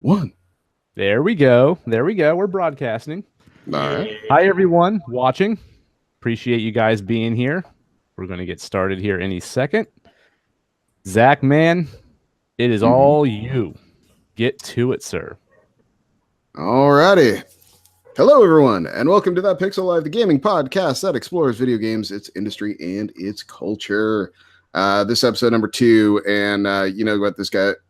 One. There we go. There we go. We're broadcasting. All right. Hi, everyone watching. Appreciate you guys being here. We're going to get started here any second. Zach, man, it is all you. Get to it, sir. All righty. Hello, everyone, and welcome to That Pixel Live, the gaming podcast that explores video games, its industry, and its culture. This episode number 2, and you know what,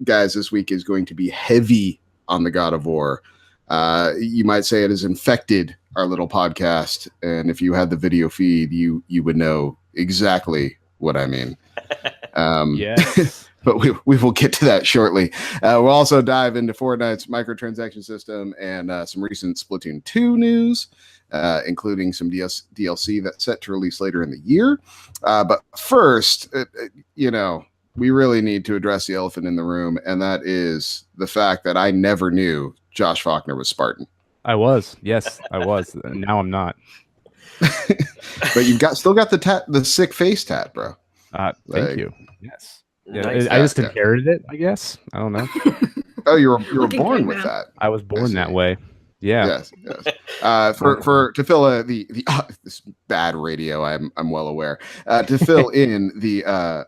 guys, this week is going to be heavy on the God of War. You might say it has infected our little podcast, and if you had the video feed, you would know exactly what I mean. Yes. But we will get to that shortly. We'll also dive into Fortnite's microtransaction system and some recent Splatoon 2 news, including some DLC that's set to release later in the year. But first, we really need to address the elephant in the room, and that is the fact that I never knew Josh Faulkner was Spartan. I was. Yes, I was. Now I'm not. But you've still got the sick face tat, bro. Thank you. Yes. Yeah, Nice. I just inherited it, I guess. I don't know. Oh, you were born with that. I was born that way. Yeah. Yes. To fill this bad radio, I'm well aware. To fill in the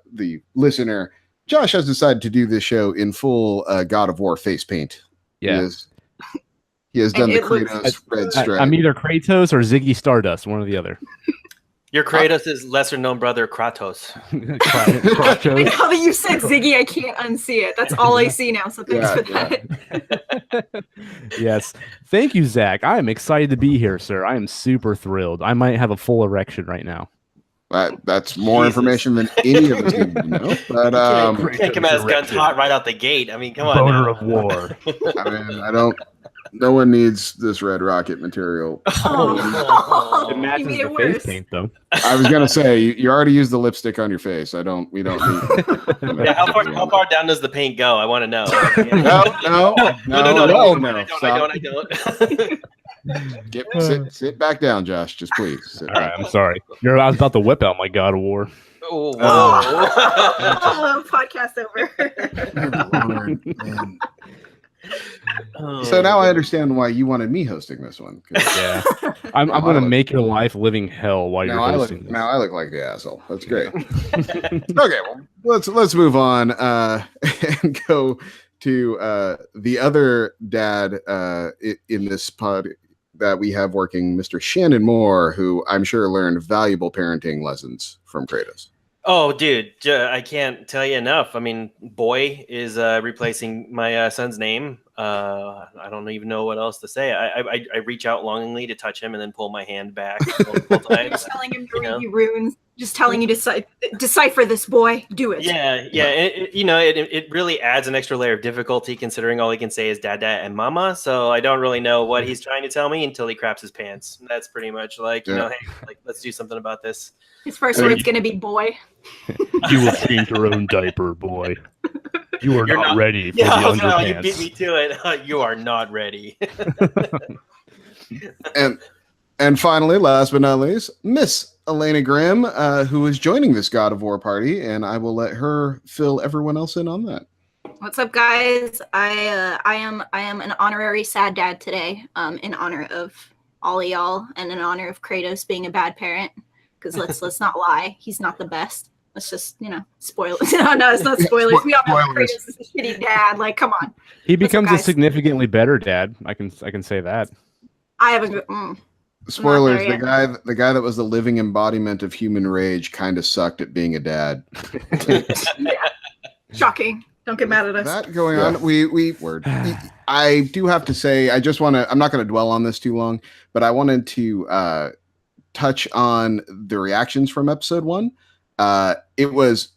listener, Josh has decided to do this show in full God of War face paint. Yeah. He has done the Kratos red stripe. I'm either Kratos or Ziggy Stardust, one or the other. Your Kratos' lesser-known brother, Kratos. Kratos. Now that you said Ziggy, I can't unsee it. That's all I see now, so thanks for that. Yes. Thank you, Zach. I am excited to be here, sir. I am super thrilled. I might have a full erection right now. That's more information than any of us need to know. But Take him as guns hot right out the gate. I mean, come on. Boner of war. I mean, no one needs this red rocket material. It matches made the it face worse. paint, though. I was gonna say you already used the lipstick on your face. We don't need. Yeah, how far down does the paint go? I want to know. No. I don't. Sit back down, Josh. Just please. All right, I'm sorry. I was about to whip out my God of War. Oh, wow. Oh, podcast over. So now I understand why you wanted me hosting this one. Yeah, I'm going to make your life living hell while you're hosting this. Now I look like the asshole. That's great. Okay, well, let's move on and go to the other dad in this pod that we have working, Mr. Shannon Moore, who I'm sure learned valuable parenting lessons from Kratos. Oh, dude, I can't tell you enough. I mean, boy is replacing my son's name. I don't even know what else to say. I reach out longingly to touch him and then pull my hand back multiple times. Just telling him to read you runes. Just telling you to decipher this, boy. Do it. Yeah. It really adds an extra layer of difficulty considering all he can say is dada and mama. So I don't really know what he's trying to tell me until he craps his pants. That's pretty much like, hey, let's do something about this. His first word's going to be boy. You will change your own diaper, boy. You're not ready for the underpants. You beat me to it. You are not ready. And finally, last but not least, Miss Elena Grimm, who is joining this God of War party, and I will let her fill everyone else in on that. What's up, guys? I am an honorary sad dad today, in honor of all of y'all, and in honor of Kratos being a bad parent. Because let's not lie, he's not the best. Let's just spoilers. No, it's not spoilers. We all know Kratos is a shitty dad. Like, come on. He becomes a significantly better dad. I can say that. I haven't. Spoilers. The guy that was the living embodiment of human rage kind of sucked at being a dad. Yeah. Shocking. Don't get mad at us. That going on. Word. I do have to say, I'm not going to dwell on this too long, but I wanted to touch on the reactions from episode 1. It was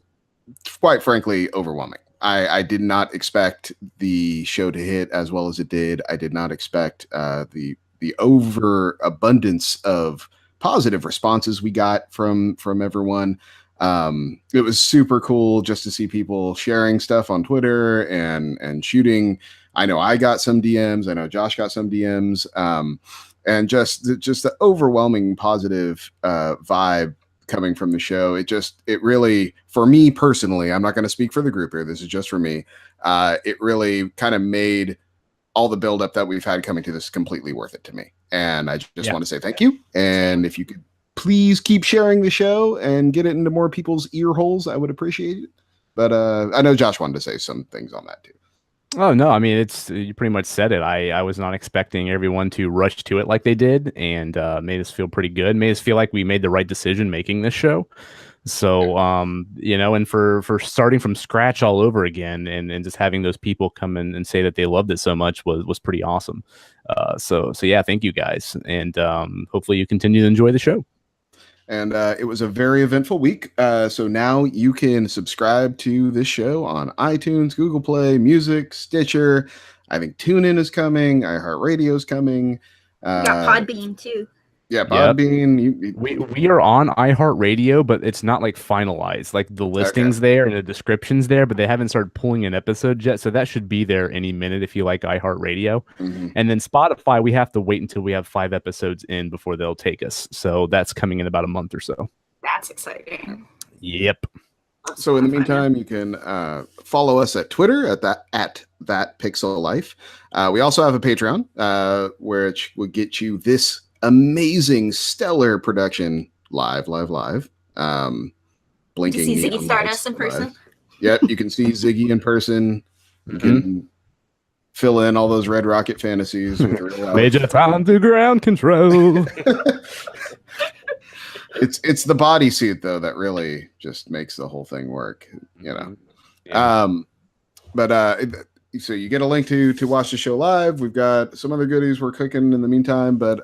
quite frankly overwhelming. I did not expect the show to hit as well as it did. I did not expect the overabundance of positive responses we got from everyone. It was super cool just to see people sharing stuff on Twitter and shooting. I know I got some DMs. I know Josh got some DMs. And just the overwhelming positive vibe coming from the show. It really, for me personally, I'm not going to speak for the group here. This is just for me. It really kind of made all the buildup that we've had coming to this is completely worth it to me. And I just want to say thank you. And if you could please keep sharing the show and get it into more people's ear holes, I would appreciate it. But I know Josh wanted to say some things on that too. Oh no, I mean you pretty much said it. I was not expecting everyone to rush to it like they did, and made us feel pretty good. Made us feel like we made the right decision making this show. So and for starting from scratch all over again, and just having those people come in and say that they loved it so much was pretty awesome. So yeah, thank you guys, and hopefully you continue to enjoy the show. And it was a very eventful week. So now you can subscribe to this show on iTunes, Google Play, Music, Stitcher. I think TuneIn is coming. iHeartRadio is coming. We got Podbean too. Yeah, Podbean. We are on iHeartRadio, but it's not like finalized. Like the listings there and the descriptions there, but they haven't started pulling an episode yet. So that should be there any minute if you like iHeartRadio. Mm-hmm. And then Spotify, we have to wait until we have 5 episodes in before they'll take us. So that's coming in about a month or so. That's exciting. Yep. So in the meantime, you can follow us at Twitter at that Pixel Life. We also have a Patreon, which will get you this amazing, stellar production live. Blinking. Did you see Ziggy Stardust in person? Live. Yep, you can see Ziggy in person. You can fill in all those Red Rocket fantasies. Major time to ground control. It's the bodysuit though that really just makes the whole thing work. Yeah. So you get a link to watch the show live. We've got some other goodies we're cooking in the meantime, but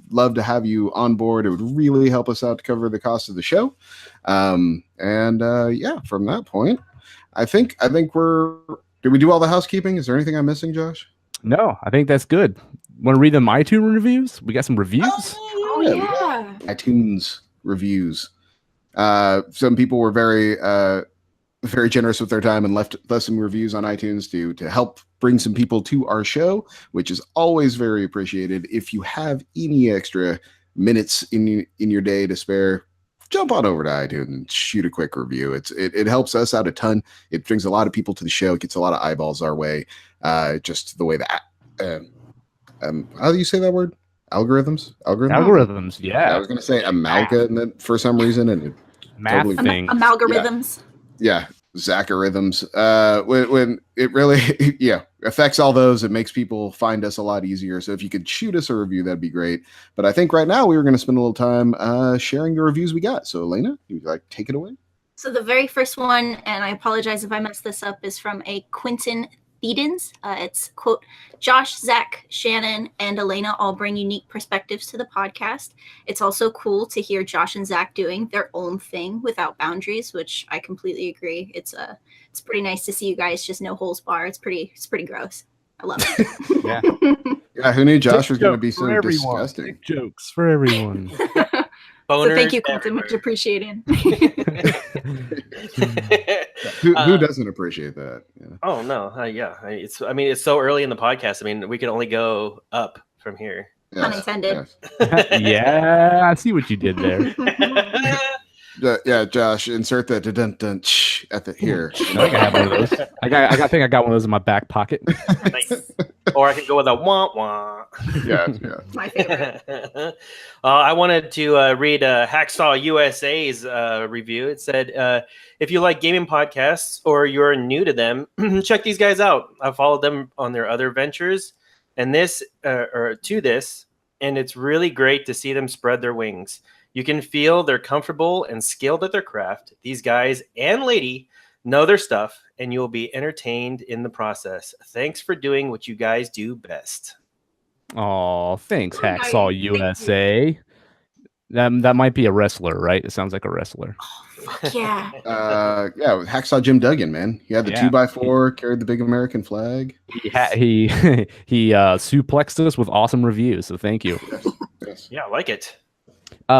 love to have you on board. It would really help us out to cover the cost of the show. From that point, I think did we do all the housekeeping? Is there anything I'm missing, Josh? No, I think that's good. Want to read the iTunes reviews? We got some reviews. Oh yeah. iTunes reviews. Some people were very generous with their time and left some reviews on iTunes to help bring some people to our show, which is always very appreciated. If you have any extra minutes in your day to spare, jump on over to iTunes and shoot a quick review. It helps us out a ton. It brings a lot of people to the show. It gets a lot of eyeballs our way. Just the way that how do you say that word? Algorithms, yeah. I was going to say amalga, and then for some reason, and it math totally thing. Amalgorithms. Yeah, Zacharithms. When it really affects all those, it makes people find us a lot easier. So if you could shoot us a review, that'd be great. But I think right now we were going to spend a little time sharing the reviews we got. So Elena, you like take it away? So the very first one, and I apologize if I mess this up, is from a Quentin Thiedens. It's quote, Josh, Zach, Shannon, and Elena all bring unique perspectives to the podcast. It's also cool to hear Josh and Zach doing their own thing without boundaries, which I completely agree. It's pretty nice to see you guys just no holds bar. It's pretty gross. I love it. Yeah, who knew Josh was going to be so disgusting? Jokes for everyone. So thank you, Quentin. Much appreciated. Who doesn't appreciate that? Yeah. Oh no, it's so early in the podcast. I mean, we can only go up from here. Pun intended. Yeah, I see what you did there. Josh, insert that dun at the here. I think I have one of those. I think I got one of those in my back pocket. Nice. Or I can go with a wah wah. Yeah. My favorite. I wanted to read Hacksaw USA's review. It said, if you like gaming podcasts or you're new to them, check these guys out. I followed them on their other ventures and this, and it's really great to see them spread their wings. You can feel they're comfortable and skilled at their craft. These guys and lady know their stuff, and you'll be entertained in the process. Thanks for doing what you guys do best. Oh, thanks, Hacksaw USA. That might be a wrestler, right? It sounds like a wrestler. Oh, fuck yeah. Hacksaw Jim Duggan, man. He had the 2x4, carried the big American flag. He suplexed us with awesome reviews, so thank you. Yes. Yeah, I like it.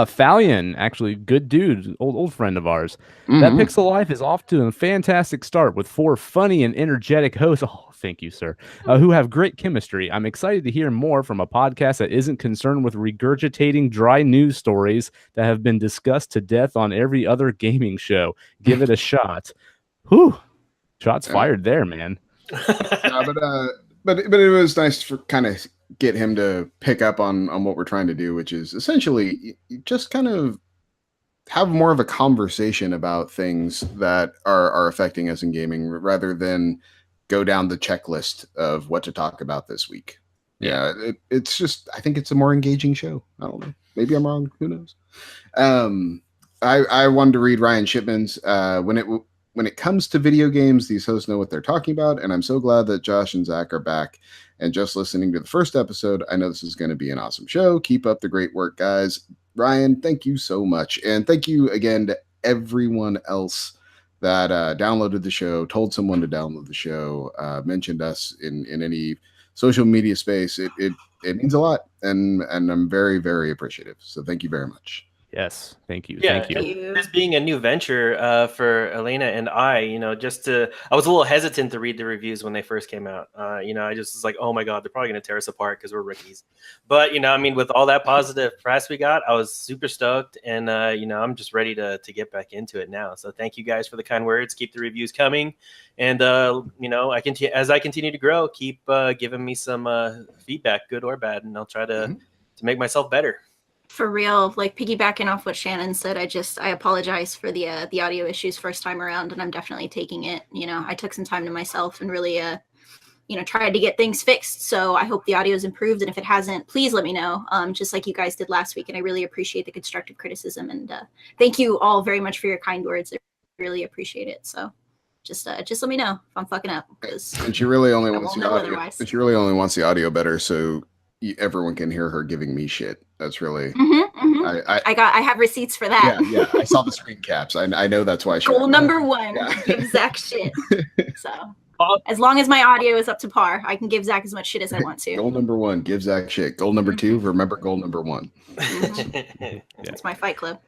Fallion, actually, good dude, old friend of ours. Mm-hmm. That Pixel Life is off to a fantastic start with 4 funny and energetic hosts. Oh, thank you, sir. Who have great chemistry. I'm excited to hear more from a podcast that isn't concerned with regurgitating dry news stories that have been discussed to death on every other gaming show. Give it a shot. Whew. Shots fired there, man. but it was nice for kind of get him to pick up on what we're trying to do, which is essentially just kind of have more of a conversation about things that are affecting us in gaming rather than go down the checklist of what to talk about this week. Yeah, it's just, I think it's a more engaging show. I don't know. Maybe I'm wrong. Who knows? I wanted to read Ryan Shipman's when it comes to video games, these hosts know what they're talking about, and I'm so glad that Josh and Zach are back. And just listening to the first episode, I know this is going to be an awesome show. Keep up the great work, guys. Ryan, thank you so much. And thank you again to everyone else that downloaded the show, told someone to download the show, mentioned us in any social media space. It means a lot, and I'm very, very appreciative. So thank you very much. Yes, thank you. Yeah, thank you. This being a new venture for Elena and I, I was a little hesitant to read the reviews when they first came out. I just was like, oh my God, they're probably going to tear us apart because we're rookies. But, with all that positive press we got, I was super stoked. And, I'm just ready to get back into it now. So thank you guys for the kind words. Keep the reviews coming. And, as I continue to grow, keep giving me some feedback, good or bad. And I'll try to make myself better. For real, like piggybacking off what Shannon said, I apologize for the audio issues first time around, and I'm definitely taking it. I took some time to myself and really tried to get things fixed. So I hope the audio's improved, and if it hasn't, please let me know. Just like you guys did last week, and I really appreciate the constructive criticism. And thank you all very much for your kind words. I really appreciate it. So just let me know if I'm fucking up. And she really only wants the audio. But she really only wants the audio better, so everyone can hear her giving me shit. That's really I have receipts for that. Yeah, I saw the screen caps. I know that's why. Goal number 1, give Zach shit. So as long as my audio is up to par, I can give Zach as much shit as I want to. Goal number 1, give Zach shit. Goal number 2, remember goal number 1. That's my Fight Club.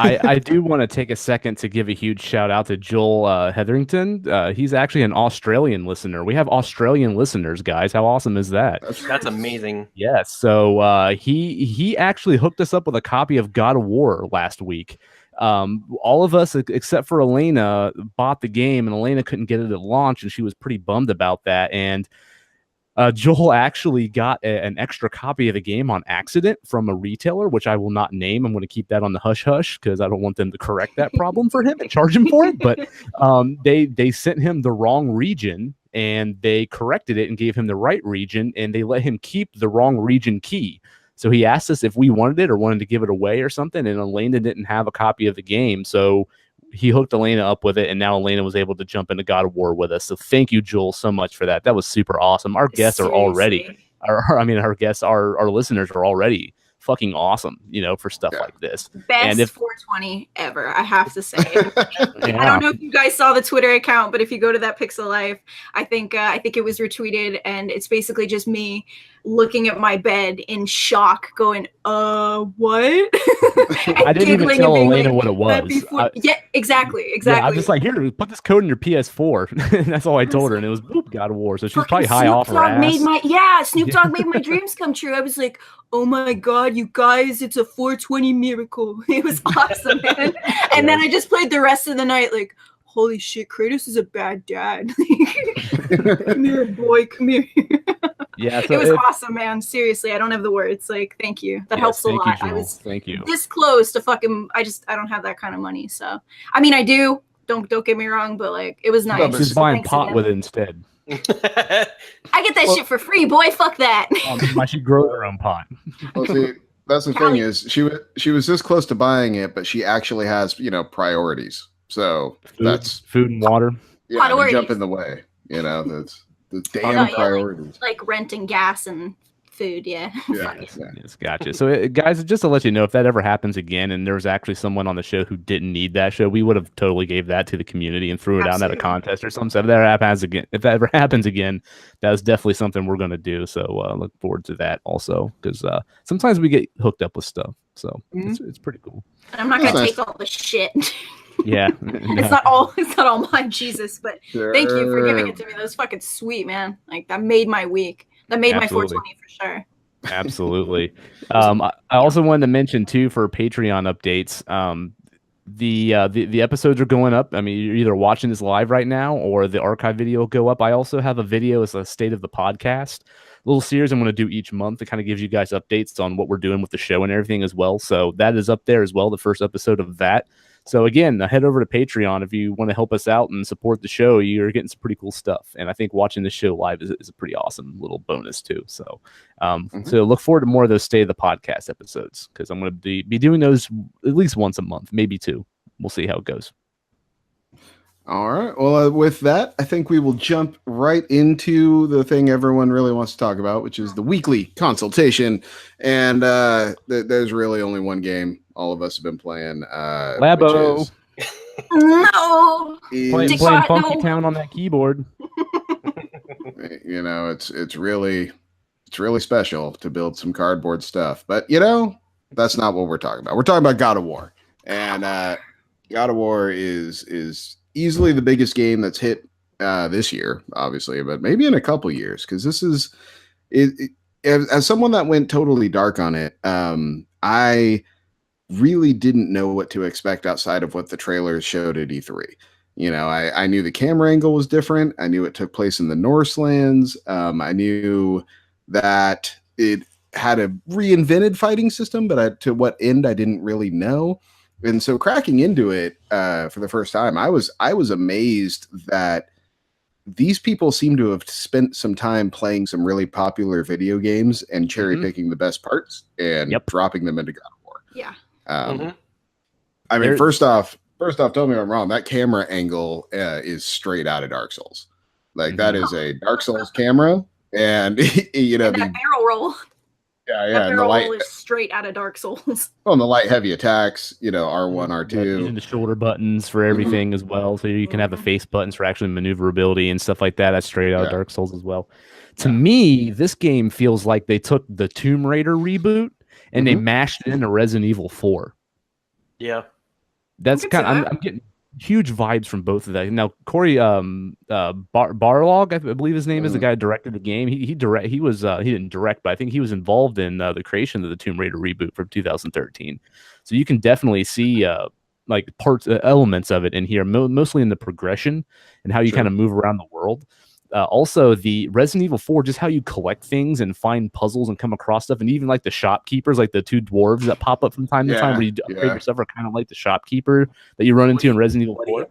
I do want to take a second to give a huge shout out to Joel Hetherington. He's actually an Australian listener. We have Australian listeners, guys. How awesome is that? That's amazing. Yes. So he actually hooked us up with a copy of God of War last week. All of us except for Elena bought the game, and Elena couldn't get it at launch, and she was pretty bummed about that. And Joel actually got an extra copy of the game on accident from a retailer, which I will not name. I'm going to keep that on the hush hush because I don't want them to correct that problem for him and charge him for it. But they sent him the wrong region, and they corrected it and gave him the right region, and they let him keep the wrong region key. So he asked us if we wanted it or wanted to give it away or something, and Elena didn't have a copy of the game. So he hooked Elena up with it, and now Elena was able to jump into God of War with us. So thank you, Joel, so much for that. That was super awesome. Our guests are already, our guests, our listeners are already fucking awesome, for stuff like this. Best 420 ever, I have to say. I don't know if you guys saw the Twitter account, but if you go to that Pixel Life, I think it was retweeted, and it's basically just me looking at my bed in shock, going, what? I didn't even tell Elena what it was. Yeah, exactly. Yeah, I was just like, here, put this code in your PS4. That's all I told her, and it was God of War. So she was probably high off her ass. Snoop Dogg made my dreams come true. I was like, oh my God, you guys, it's a 420 miracle. It was awesome, man. And then I just played the rest of the night like, holy shit, Kratos is a bad dad. Come here, boy, come here. Yeah, so it was awesome, man. Seriously, I don't have the words. Like, thank you. That helps a lot. Thank you. This close to fucking. I don't have that kind of money. So, I mean, I do. Don't get me wrong, but like, it was nice. No, just buying pot with it instead. I get that shit for free, boy. Fuck that. I should grow her own pot. Well, see, that's the thing is she was this close to buying it, but she actually has priorities. So that's food and water. Yeah, they jump in the way. That's the damn priorities. Like rent and gas and food. Yeah. Yes, gotcha. So, guys, just to let you know, if that ever happens again, and there's actually someone on the show who didn't need that show, we would have totally gave that to the community and threw it out at a contest or something. So if that ever happens again, that's definitely something we're going to do. So look forward to that also, because sometimes we get hooked up with stuff. So it's pretty cool. And I'm not going to take all the shit. Yeah. It's not all mine, Jesus, but thank you for giving it to me. That was fucking sweet, man. Like, that made my week. That made my 420 for sure. Absolutely. I also wanted to mention too, for Patreon updates, The episodes are going up. I mean, you're either watching this live right now or the archive video will go up. I also have a video as a state of the podcast little series I'm going to do each month. It kind of gives you guys updates on what we're doing with the show and everything as well. So that is up there as well, the first episode of that. So again, head over to Patreon if you want to help us out and support the show. You're getting some pretty cool stuff, and I think watching the show live is a pretty awesome little bonus too. So, so look forward to more of those State of the Podcast episodes because I'm going to be doing those at least once a month, maybe two. We'll see how it goes. All right. Well, with that, I think we will jump right into the thing everyone really wants to talk about, which is the weekly consultation. And there's really only one game all of us have been playing. Labo. No. Playing Funky Town on that keyboard. You know, it's really special to build some cardboard stuff. But, that's not what we're talking about. We're talking about God of War. And God of War is easily the biggest game that's hit this year, obviously, but maybe in a couple years, because this is as someone that went totally dark on it, I really didn't know what to expect outside of what the trailers showed at E3. I knew the camera angle was different. I knew it took place in the Norse lands. I knew that it had a reinvented fighting system, but to what end I didn't really know. And so cracking into it for the first time, I was amazed that these people seem to have spent some time playing some really popular video games and cherry picking the best parts and dropping them into God of War. Yeah. I mean, first off, tell me if I'm wrong. That camera angle is straight out of Dark Souls. Like that is a Dark Souls camera, and that barrel roll. Yeah, that barrel roll is straight out of Dark Souls. On the light heavy attacks, R1, R2. Using the shoulder buttons for everything as well, so you can have the face buttons for actually maneuverability and stuff like that. That's straight out of Dark Souls as well. To me, this game feels like they took the Tomb Raider reboot and they mashed it into Resident Evil 4. Yeah. That's kind of, I'm getting huge vibes from both of that. Now, Corey Barlog, I believe his name is, the guy who directed the game. He didn't direct, but I think he was involved in the creation of the Tomb Raider reboot from 2013. So you can definitely see like elements of it in here, mostly in the progression and how you kind of move around the world. Also, the Resident Evil 4, just how you collect things and find puzzles and come across stuff, and even like the shopkeepers, like the two dwarves that pop up from time to time, where you upgrade your stuff, are kind of like the shopkeeper that you run into in Resident Evil 4.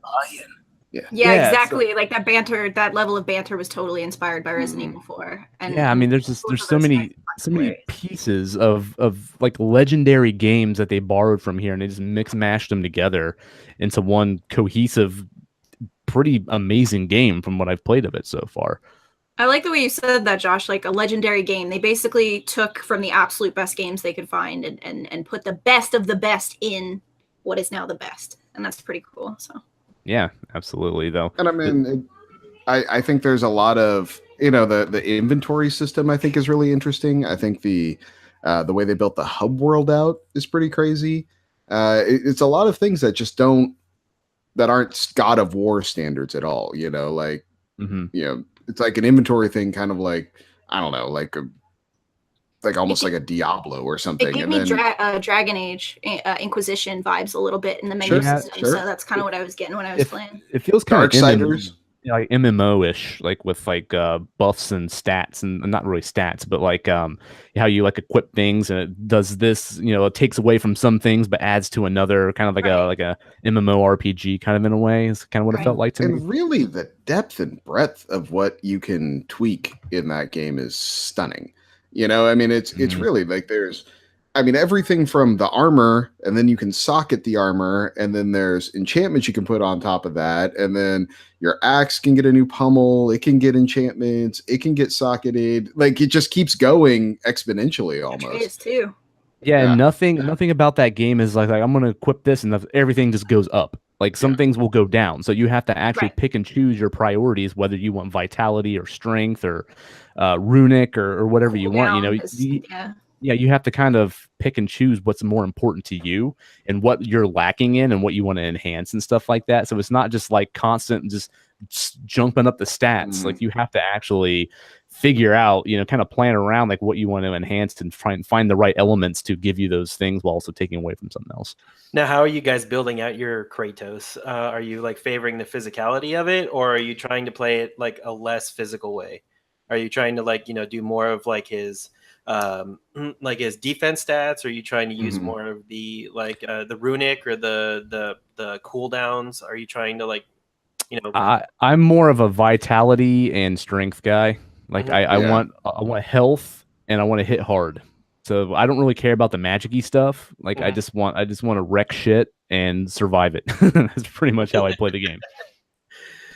Yeah, exactly. So, like that banter, that level of banter was totally inspired by Resident Evil 4. And I mean, there's so many pieces of like legendary games that they borrowed from here, and they just mashed them together into one cohesive, pretty amazing game from what I've played of it so far. I like the way you said that, Josh, like a legendary game. They basically took from the absolute best games they could find and put the best of the best in what is now the best. And that's pretty cool. So yeah, absolutely though. And I mean, I think there's a lot of, the inventory system I think is really interesting. I think the way they built the hub world out is pretty crazy. It's a lot of things that just that aren't God of War standards at all, it's like an inventory thing, kind of like, I don't know, like almost like a Diablo or something. It gave me Dragon Age Inquisition vibes a little bit in the menu system, so that's kind of what I was getting when I was playing. It feels kind of Darksiders. Like MMO-ish, like with like buffs and stats, and not really stats, but like how you like equip things, and it does this, it takes away from some things but adds to another, kind of like a MMO RPG kind of, in a way, is kind of what it felt like to me. And really the depth and breadth of what you can tweak in that game is stunning. I mean, it's really like everything from the armor, and then you can socket the armor, and then there's enchantments you can put on top of that, and then your axe can get a new pummel, it can get enchantments, it can get socketed, like it just keeps going exponentially almost. It is too. Yeah, and nothing about that game is like I'm gonna equip this and everything just goes up. Like some things will go down, so you have to actually pick and choose your priorities, whether you want vitality or strength or runic or whatever you want. You have to kind of pick and choose what's more important to you and what you're lacking in and what you want to enhance and stuff like that. So it's not just like constant just jumping up the stats. Like you have to actually figure out, kind of plan around like what you want to enhance and find the right elements to give you those things while also taking away from something else. Now, how are you guys building out your Kratos? Are you like favoring the physicality of it, or are you trying to play it like a less physical way? Are you trying to like, do more of like his defense stats? Or are you trying to use more of the like the runic or the cooldowns? Are you trying to like, I'm more of a vitality and strength guy. Like I want health and I want to hit hard. So I don't really care about the magic-y stuff. Like I just want to wreck shit and survive it. That's pretty much how I play the game.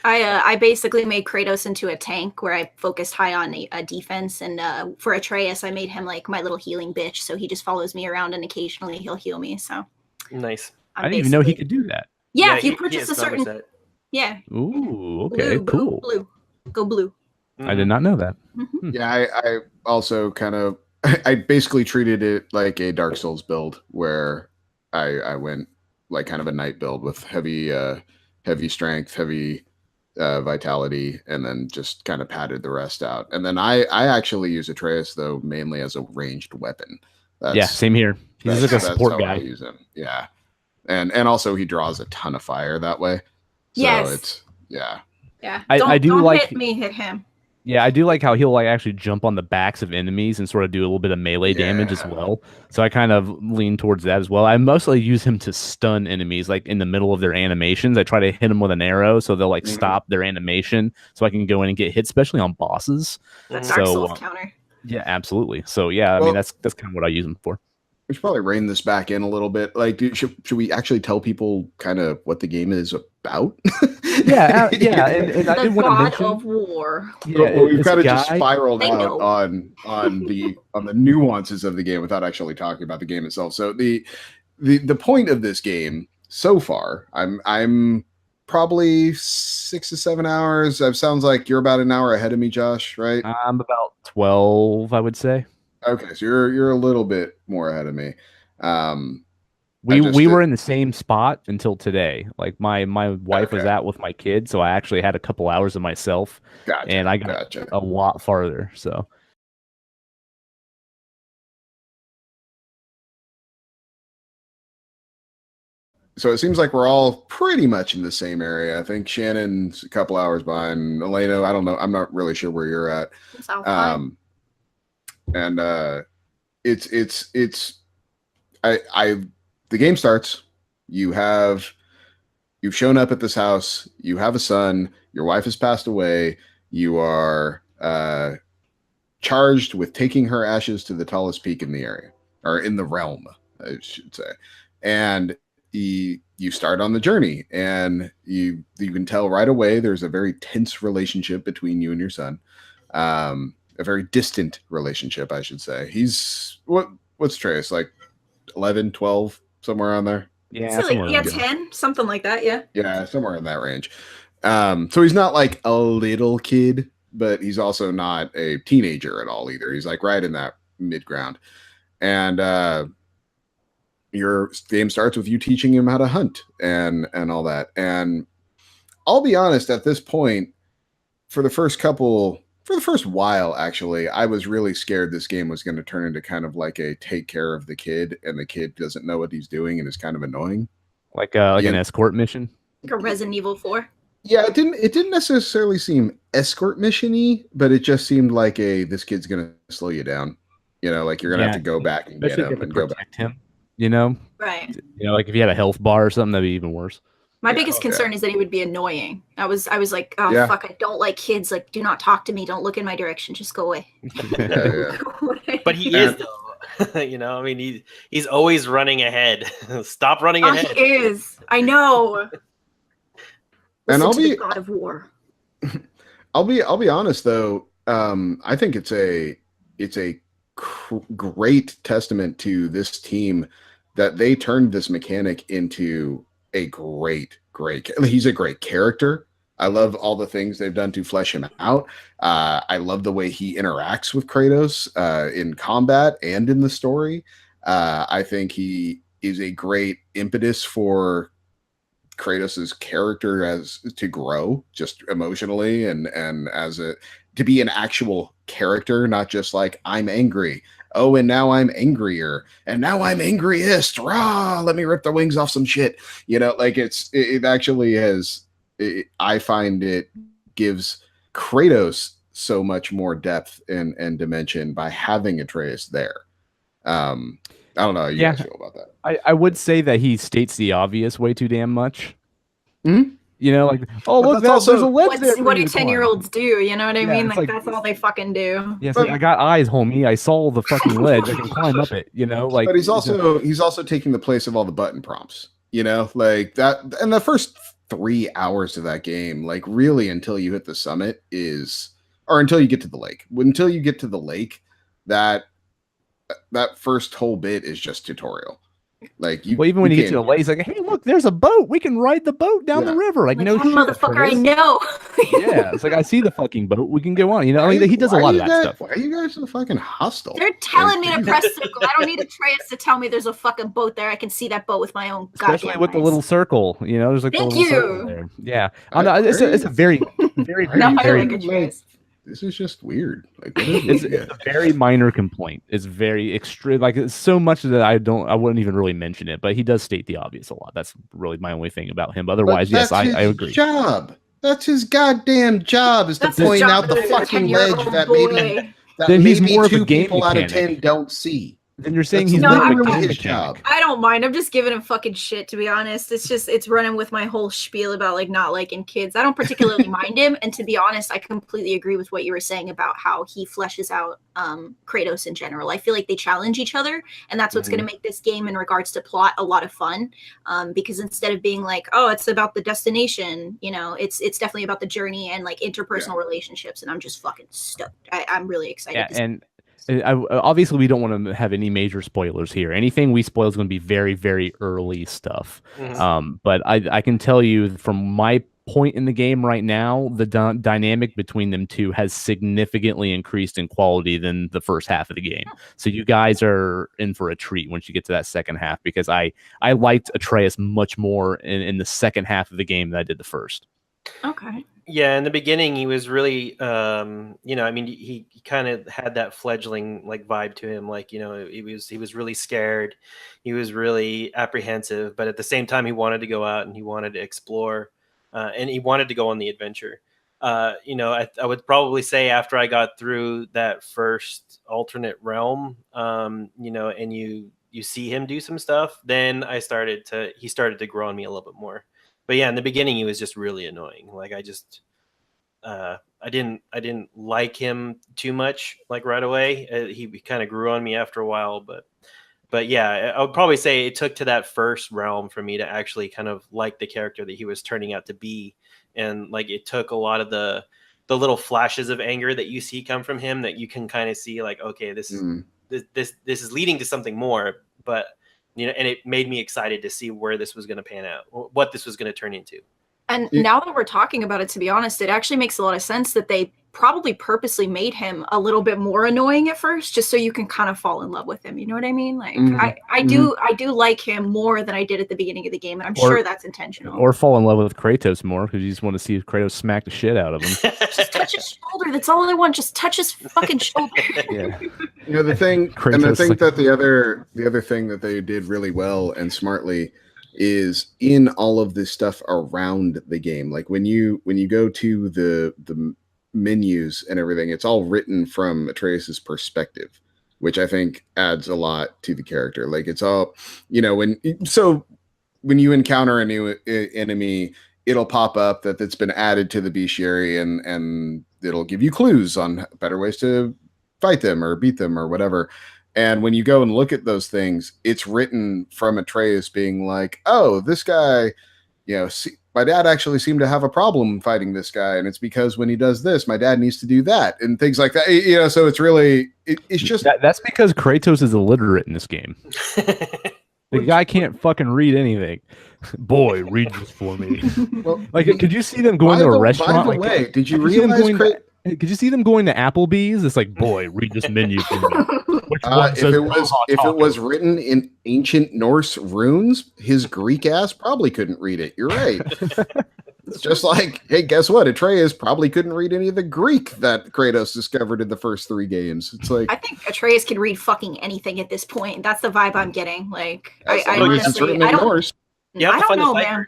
I basically made Kratos into a tank where I focused high on a defense, and for Atreus I made him like my little healing bitch, so he just follows me around and occasionally he'll heal me. So nice. I didn't even know he could do that. Yeah, if you purchase a certain set. Yeah. Ooh, okay, blue, cool. Blue. Go blue. I did not know that. Yeah, I also kind of I basically treated it like a Dark Souls build where I went like kind of a knight build with heavy strength, heavy vitality, and then just kind of padded the rest out. And then I actually use Atreus though mainly as a ranged weapon. Same here. He's like a support guy. I use him. Yeah, and also he draws a ton of fire that way. So yes. Yeah. I do don't like hit me, hit him. Yeah, I do like how he'll like actually jump on the backs of enemies and sort of do a little bit of melee damage as well. So I kind of lean towards that as well. I mostly use him to stun enemies like in the middle of their animations. I try to hit them with an arrow so they'll like stop their animation so I can go in and get hit, especially on bosses. That's Dark Souls counter. Yeah, absolutely. So yeah, I mean that's kind of what I use him for. We should probably rein this back in a little bit. Like, should we actually tell people kind of what the game is about? Yeah. And I did want to mention of War. Yeah, well, we've kind of just spiraled out know. on the nuances of the game without actually talking about the game itself. So the point of this game so far, I'm probably 6 to 7 hours. It sounds like you're about an hour ahead of me, Josh, right? I'm about 12, I would say. Okay, so you're a little bit more ahead of me. We were in the same spot until today. Like my wife was out with my kid, so I actually had a couple hours of myself, and I got a lot farther. So it seems like we're all pretty much in the same area. I think Shannon's a couple hours behind. Elena, I don't know. I'm not really sure where you're at. The game starts. You've shown up at this house. You have a son. Your wife has passed away. You are charged with taking her ashes to the tallest peak in the area, or in the realm, I should say. And you start on the journey, and you can tell right away there's a very tense relationship between you and your son. A very distant relationship, I should say. He's what's Trace, like 11, 12, somewhere around there? Yeah, so like, 10, something like that, yeah. Yeah, somewhere in that range. So he's not like a little kid, but he's also not a teenager at all either. He's like right in that mid ground. And your game starts with you teaching him how to hunt and all that. And I'll be honest, at this point, for the first while, actually, I was really scared this game was going to turn into kind of like a take care of the kid, and the kid doesn't know what he's doing and is kind of annoying. Like an escort mission? Like a Resident Evil 4? Yeah, it didn't necessarily seem escort mission-y, but it just seemed like this kid's going to slow you down. Like you're going to have to go back and get him and go back. Him, Right. Like if you had a health bar or something, that'd be even worse. My biggest concern is that he would be annoying. I was like, oh fuck, I don't like kids. Like, do not talk to me. Don't look in my direction. Just go away. Go away. But he is though. I mean, he's always running ahead. Stop running ahead. He is. I know. And I'll be God of War. I'll be honest though. I think it's a great testament to this team that they turned this mechanic into a great. He's a great character. I love all the things they've done to flesh him out. I love the way he interacts with Kratos in combat and in the story. I think he is a great impetus for Kratos's character as to grow just emotionally and as a to be an actual character, not just like I'm angry. Oh, and now I'm angrier, and now I'm angriest. Rah! Let me rip the wings off some shit. Like it actually has. I find it gives Kratos so much more depth and dimension by having Atreus there. I don't know how you guys feel about that. I would say that he states the obvious way too damn much. Mm-hmm. Like, oh, look, there's a ledge there. What do 10-year-olds do? You know what I mean? Like, that's all they fucking do. Yeah, it's like, I got eyes, homie. I saw the fucking ledge. I can climb up it. But he's also taking the place of all the button prompts. Like that. And the first 3 hours of that game, like really until you hit the summit or until you get to the lake. Until you get to the lake, that first whole bit is just tutorial. Like even when you get to the lake, it's like, hey, look, there's a boat. We can ride the boat down the river. Like no shit, motherfucker, I know. Yeah, it's like I see the fucking boat. We can go on. He does a lot of that stuff. Why are you guys so fucking hostile? They're telling me to press circle. I don't need Atreus to tell me there's a fucking boat there. I can see that boat with my own especially with the little circle. There's like Thank the little circle there. Yeah, it's a very, very, very, very. This is just weird. Like, it's a very minor complaint. It's very extreme. Like, it's so much that I wouldn't even really mention it. But he does state the obvious a lot. That's really my only thing about him. But otherwise, yes, I agree. Job. That's his goddamn job is to point out the fucking ledge that he's maybe more of a 2 game people out of mechanic. 10 don't see. Then you're saying he's not his job. I don't mind. I'm just giving him fucking shit, to be honest. It's running with my whole spiel about like not liking kids. I don't particularly mind him, and to be honest, I completely agree with what you were saying about how he fleshes out Kratos in general. I feel like they challenge each other, and that's what's going to make this game in regards to plot a lot of fun. Because instead of being like, oh, it's about the destination, it's definitely about the journey and like interpersonal relationships, and I'm just fucking stoked. I'm really excited. And obviously, we don't want to have any major spoilers here. Anything we spoil is going to be very, very early stuff. Mm-hmm. But I can tell you from my point in the game right now, the dynamic between them two has significantly increased in quality than the first half of the game. So you guys are in for a treat once you get to that second half, because I liked Atreus much more in the second half of the game than I did the first. Okay. Yeah, in the beginning, he was really, he kind of had that fledgling like vibe to him. Like, he was really scared. He was really apprehensive, but at the same time, he wanted to go out and he wanted to explore, and he wanted to go on the adventure. I would probably say after I got through that first alternate realm, and you see him do some stuff, then he started to grow on me a little bit more. But yeah, in the beginning, he was just really annoying. Like I didn't like him too much. Like right away, he kind of grew on me after a while. But yeah, I would probably say it took to that first realm for me to actually kind of like the character that he was turning out to be, and like it took a lot of the little flashes of anger that you see come from him that you can kind of see like, okay, this is leading to something more, but. And it made me excited to see where this was going to pan out, what this was going to turn into. And now that we're talking about it, to be honest, it actually makes a lot of sense that they probably purposely made him a little bit more annoying at first, just so you can kind of fall in love with him. You know what I mean? Like I do like him more than I did at the beginning of the game, and I'm sure that's intentional. Or fall in love with Kratos more because you just want to see Kratos smack the shit out of him. Just touch his shoulder. That's all I want. Just touch his fucking shoulder. Yeah. The thing, Kratos, and I think that the other thing that they did really well and smartly is in all of this stuff around the game. Like when you go to the menus and everything, it's all written from Atreus's perspective, which I think adds a lot to the character. Like it's all, when you encounter a new enemy, it'll pop up that it's been added to the bestiary, and it'll give you clues on better ways to fight them or beat them or whatever. And when you go and look at those things, it's written from Atreus being like, oh, this guy, my dad actually seemed to have a problem fighting this guy. And it's because when he does this, my dad needs to do that and things like that. So it's really, it's just. That's because Kratos is illiterate in this game. The guy can't fucking read anything. Boy, read this for me. Well, like, could you see them going to a restaurant? By the way, did you realize Hey, could you see them going to Applebee's? It's like, boy, read this menu for me. Which one says If it was taco? written in ancient Norse runes, his Greek ass probably couldn't read it. You're right. It's just like, hey, guess what? Atreus probably couldn't read any of the Greek that Kratos discovered in the first 3 games. It's like I think Atreus can read fucking anything at this point. That's the vibe I'm getting. Like, as I long as it's honestly, written I in don't, Norse. You have I to don't find the know, ciphers. man.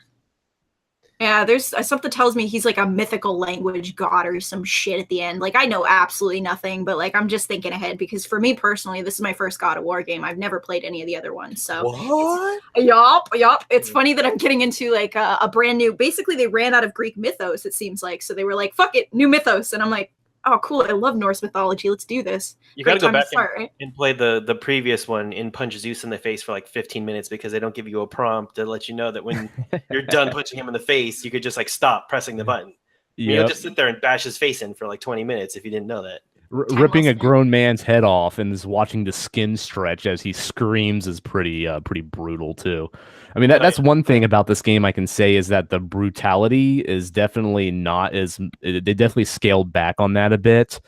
Yeah, there's something tells me he's like a mythical language god or some shit at the end. Like, I know absolutely nothing, but like I'm just thinking ahead because for me personally, this is my first God of War game. I've never played any of the other ones, so What? yup. It's funny that I'm getting into like a brand new. Basically, they ran out of Greek mythos. It seems like so they were like, "Fuck it, new mythos," and I'm like, "Oh, cool! I love Norse mythology. Let's do this." You got to Great go time back start, right? and play the previous one and punch Zeus in the face for like 15 minutes because they don't give you a prompt to let you know that when you're done punching him in the face, you could just like stop pressing the button. I mean, you'll just sit there and bash his face in for like 20 minutes if you didn't know that. Ripping a grown man's head off and is watching the skin stretch as he screams is pretty brutal too. I mean that's one thing about this game I can say is that the brutality is definitely not as they definitely scaled back on that a bit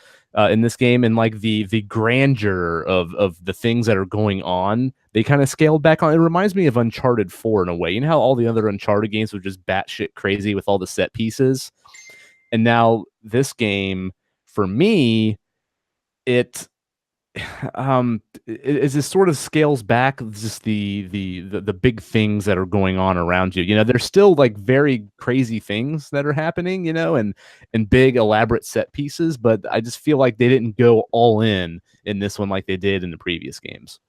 in this game, and like the grandeur of the things that are going on they kind of scaled back on. It reminds me of Uncharted 4 in a way. You know how all the other Uncharted games were just batshit crazy with all the set pieces, and now this game for me it just sort of scales back just the big things that are going on around you. You know, there's still like very crazy things that are happening, you know, and big elaborate set pieces, but I just feel like they didn't go all in this one like they did in the previous games.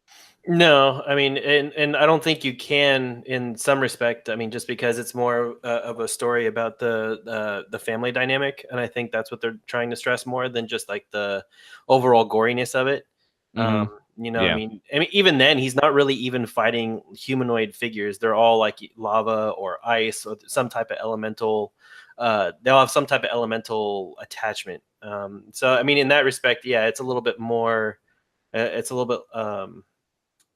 No, I mean, and I don't think you can in some respect. I mean, just because it's more of a story about the family dynamic, and I think that's what they're trying to stress more than just like the overall goriness of it. You know, Yeah. I mean, even then, he's not really even fighting humanoid figures. They're all like lava or ice or some type of elemental. They'll have some type of elemental attachment. So, I mean, in that respect, yeah, it's a little bit more. It's a little bit.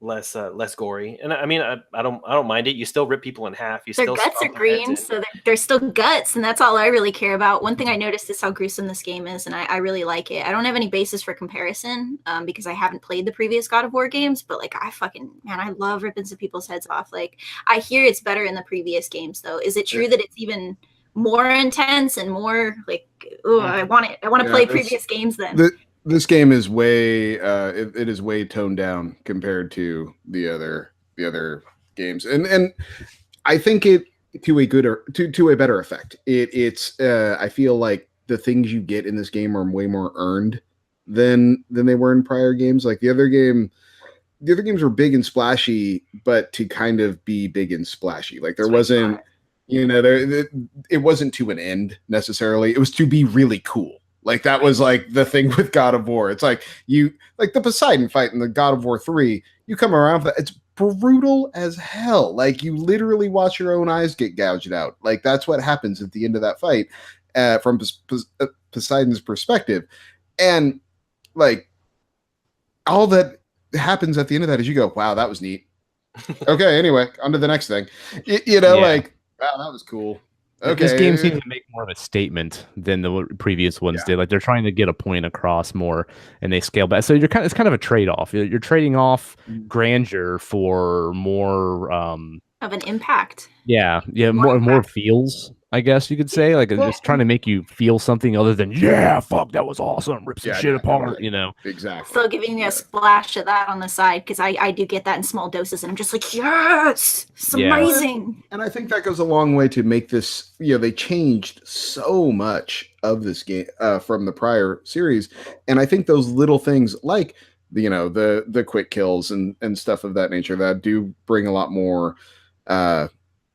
Less gory, and I mean I don't mind it. You still rip people in half. You Their still guts are stomp their heads green, in. so they're still guts, and that's all I really care about. One thing I noticed is how gruesome this game is, and I really like it. I don't have any basis for comparison because I haven't played the previous God of War games, but like I love ripping some people's heads off. Like I hear it's better in the previous games, though. Is it true that it's even more intense and more like? Oh, I want it. I want to play previous games then. This game is way it is way toned down compared to the other games, and I think it to a good or to a better effect. It's I feel like the things you get in this game are way more earned than they were in prior games. Like the other games were big and splashy, but to kind of be big and splashy. Like there wasn't, you know, it wasn't to an end necessarily. It was to be really cool. Like that was like the thing with God of War. It's like like the Poseidon fight in the God of War 3, you come around for that. It's brutal as hell. Like you literally watch your own eyes get gouged out. Like that's what happens at the end of that fight from Poseidon's perspective. And like all that happens at the end of that is you go, wow, that was neat. Okay, anyway, on to the next thing. You know, like, wow, that was cool. Okay. This game seems to make more of a statement than the previous ones did. Like they're trying to get a point across more, and they scale back. So it's kind of a trade off. You're trading off grandeur for more of an impact. Yeah, more feels. I guess you could say like just trying to make you feel something other than fuck, that was awesome, rip some shit apart, you know. Exactly. Still giving me a splash of that on the side because I do get that in small doses, and I'm just like, yes, it's amazing. And I think that goes a long way to make this. You know, they changed so much of this game from the prior series, and I think those little things like the quick kills and stuff of that nature that do bring a lot more.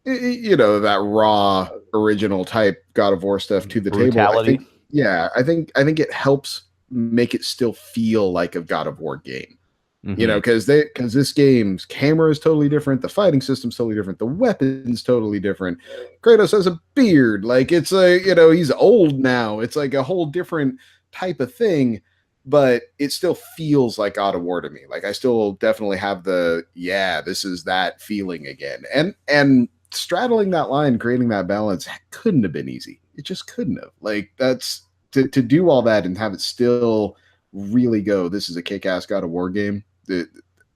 That raw original type God of War stuff to the brutality. table. I think it helps make it still feel like a God of War game. Mm-hmm. You know, because this game's camera is totally different, the fighting system's totally different, the weapons totally different. Kratos has a beard, like it's he's old now. It's like a whole different type of thing, but it still feels like God of War to me. Like I still definitely have this is that feeling again. And straddling that line, creating that balance couldn't have been easy. It just couldn't have. Like that's to do all that and have it still really go, this is a kick-ass God of War game.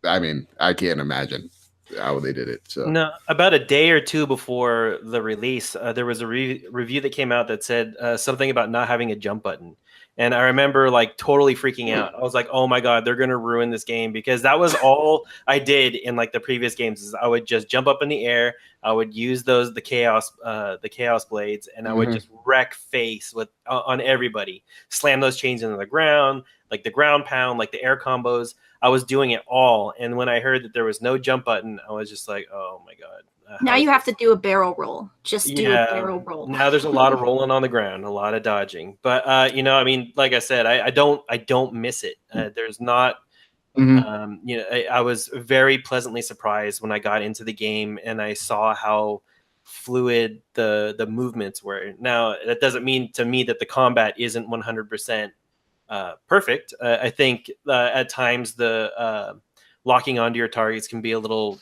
I mean, I can't imagine how they did it. So no, about a day or two before the release, there was a review that came out that said something about not having a jump button. And I remember like totally freaking out. I was like, "Oh my god, they're gonna ruin this game," because that was all I did in like the previous games. Is I would just jump up in the air, I would use the chaos blades, and I would just wreck face with on everybody, slam those chains into the ground, like the ground pound, like the air combos. I was doing it all, and when I heard that there was no jump button, I was just like, "Oh my god." Now you have to do a barrel roll. Just do a barrel roll. Now there's a lot of rolling on the ground, a lot of dodging. But I mean, like I said, I don't miss it. There's not. I was very pleasantly surprised when I got into the game and I saw how fluid the movements were. Now that doesn't mean to me that the combat isn't 100% perfect. I think at times the locking onto your targets can be a little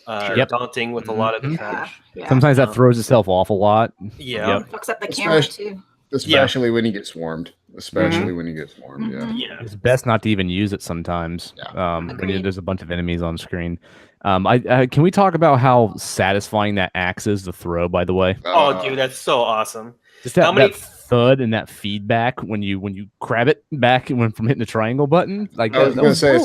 daunting with a lot of the punch. Yeah. Sometimes that throws itself off a lot. Yeah. Fucks up the camera too. Especially when you get swarmed. When you get swarmed. Yeah. It's best not to even use it sometimes when there's a bunch of enemies on screen. Can we talk about how satisfying that axe is to throw, by the way? Oh, dude, that's so awesome. Just that thud and that feedback when you grab it back from hitting the triangle button. Like I was going to say,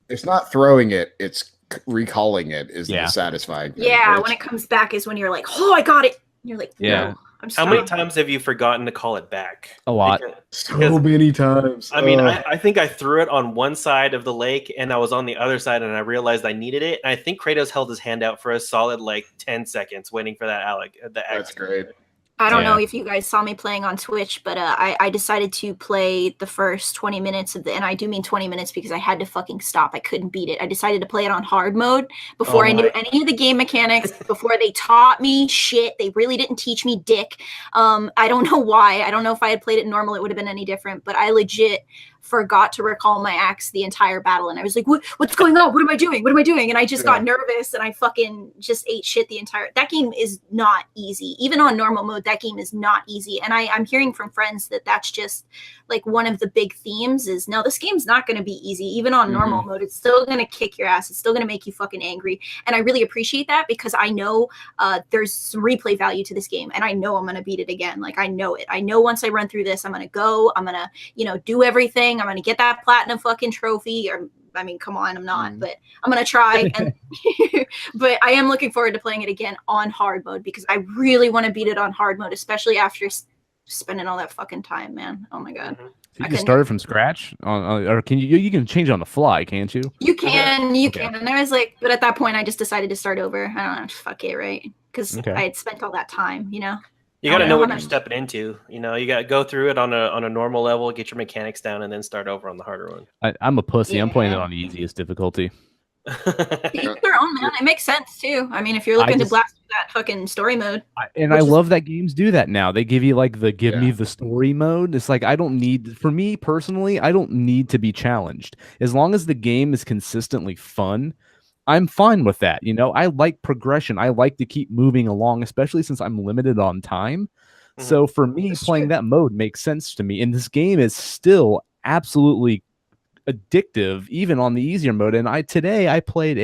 it's not throwing it, it's recalling it is the satisfying thing. Yeah, when it comes back is when you're like, oh, I got it. And you're like, no, I'm sorry. How many times have you forgotten to call it back? A lot. So many times. I mean, I think I threw it on one side of the lake and I was on the other side and I realized I needed it. And I think Kratos held his hand out for a solid like 10 seconds waiting for that That's great. I don't know if you guys saw me playing on Twitch, but I decided to play the first 20 minutes and I do mean 20 minutes because I had to fucking stop. I couldn't beat it. I decided to play it on hard mode before I knew any of the game mechanics, before they taught me shit. They really didn't teach me dick. I don't know why. I don't know if I had played it normal, it would have been any different, but I legit forgot to recall my axe the entire battle. And I was like, what's going on? What am I doing? What am I doing? And I just got nervous and I fucking just ate shit that game is not easy. Even on normal mode, that game is not easy. And I'm hearing from friends that that's just like one of the big themes is, no, this game's not going to be easy. Even on normal mode, it's still going to kick your ass. It's still going to make you fucking angry. And I really appreciate that because I know there's some replay value to this game and I know I'm going to beat it again. Like I know it. I know once I run through this, I'm going to go, I'm going to, do everything. I'm going to get that platinum fucking trophy or I mean, come on, I'm not, but I'm going to try. And but I am looking forward to playing it again on hard mode because I really want to beat it on hard mode, especially after spending all that fucking time, man. Oh my God. So you can start it from scratch or can you can change it on the fly, can't you? You can. And I was like, but at that point I just decided to start over. I don't know, fuck it, right? Because I had spent all that time, You got to know what you're stepping into. You got to go through it on a normal level, get your mechanics down, and then start over on the harder one. I'm a pussy. I'm playing it on the easiest difficulty. Their own, man. It makes sense too. I mean, if you're looking to blast through that fucking story mode, I love that games do that now. They give you like me the story mode. It's like for me personally, I don't need to be challenged as long as the game is consistently fun. I'm fine with that. I like progression. I like to keep moving along, especially since I'm limited on time. So for me, playing that mode makes sense to me. And this game is still absolutely addictive, even on the easier mode. And today I played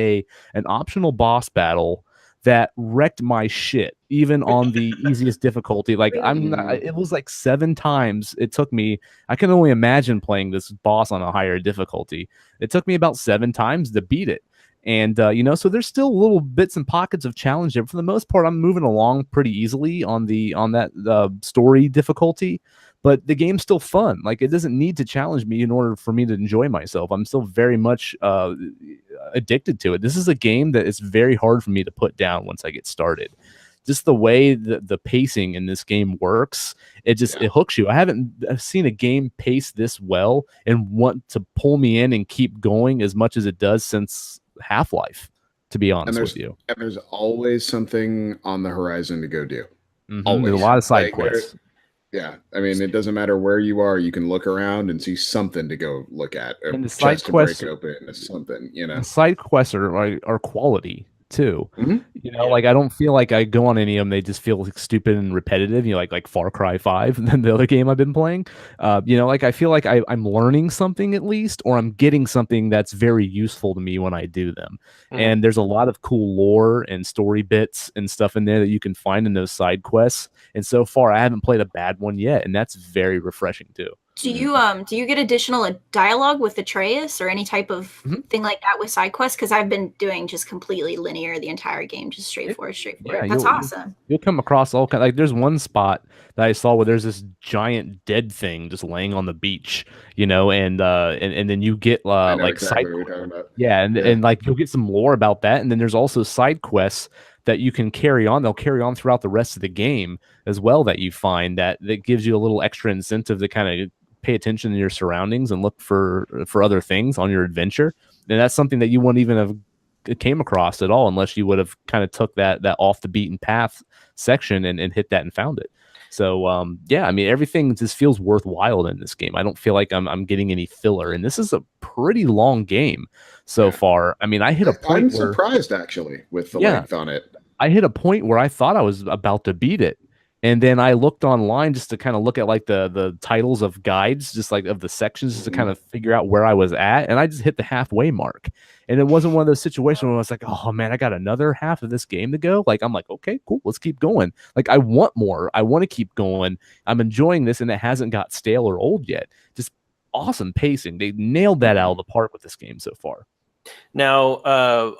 an optional boss battle that wrecked my shit, even on the easiest difficulty. Like it was like 7 times it took me. I can only imagine playing this boss on a higher difficulty. It took me about 7 times to beat it. And, so there's still little bits and pockets of challenge there. For the most part, I'm moving along pretty easily on that story difficulty, but the game's still fun. Like it doesn't need to challenge me in order for me to enjoy myself. I'm still very much addicted to it. This is a game that is very hard for me to put down once I get started. Just the way the pacing in this game works, it hooks you. I haven't seen a game pace this well and want to pull me in and keep going as much as it does since Half-Life, to be honest with you. And there's always something on the horizon to go do. Always. There's a lot of side quests. Yeah, I mean, it doesn't matter where you are. You can look around and see something to go look at. And the side quests to break open, something, The side quests are quality too. Mhm. You know, like I don't feel like I go on any of them; they just feel like stupid and repetitive. You know, like Far Cry 5, than the other game I've been playing. You know, like I feel like I'm learning something at least, or I'm getting something that's very useful to me when I do them. And there's a lot of cool lore and story bits and stuff in there that you can find in those side quests. And so far, I haven't played a bad one yet, and that's very refreshing too. Do you get additional dialogue with Atreus or any type of thing like that with side quests? Because I've been doing just completely linear the entire game, just straightforward. Yeah, That's awesome. You'll come across all kind. Like there's one spot that I saw where there's this giant dead thing just laying on the beach, you know, and then you get I know like exactly side, what you're talking about. yeah, and like you'll get some lore about that, and then there's also side quests that you can carry on. They'll carry on throughout the rest of the game as well. That you find that gives you a little extra incentive to kind of pay attention to your surroundings and look for other things on your adventure. And that's something that you wouldn't even have came across at all unless you would have kind of took that off the beaten path section and hit that and found it. So yeah, I mean everything just feels worthwhile in this game. I don't feel like I'm getting any filler, and this is a pretty long game so far. I mean, I hit a point. I'm surprised actually with the length on it. I hit a point where I thought I was about to beat it. And then I looked online just to kind of look at like the titles of guides, just like of the sections, just to kind of figure out where I was at. And I just hit the halfway mark. And it wasn't one of those situations where I was like, oh man, I got another half of this game to go. Like, I'm like, okay, cool, let's keep going. Like, I want more. I want to keep going. I'm enjoying this, and it hasn't got stale or old yet. Just awesome pacing. They nailed that out of the park with this game so far. Now,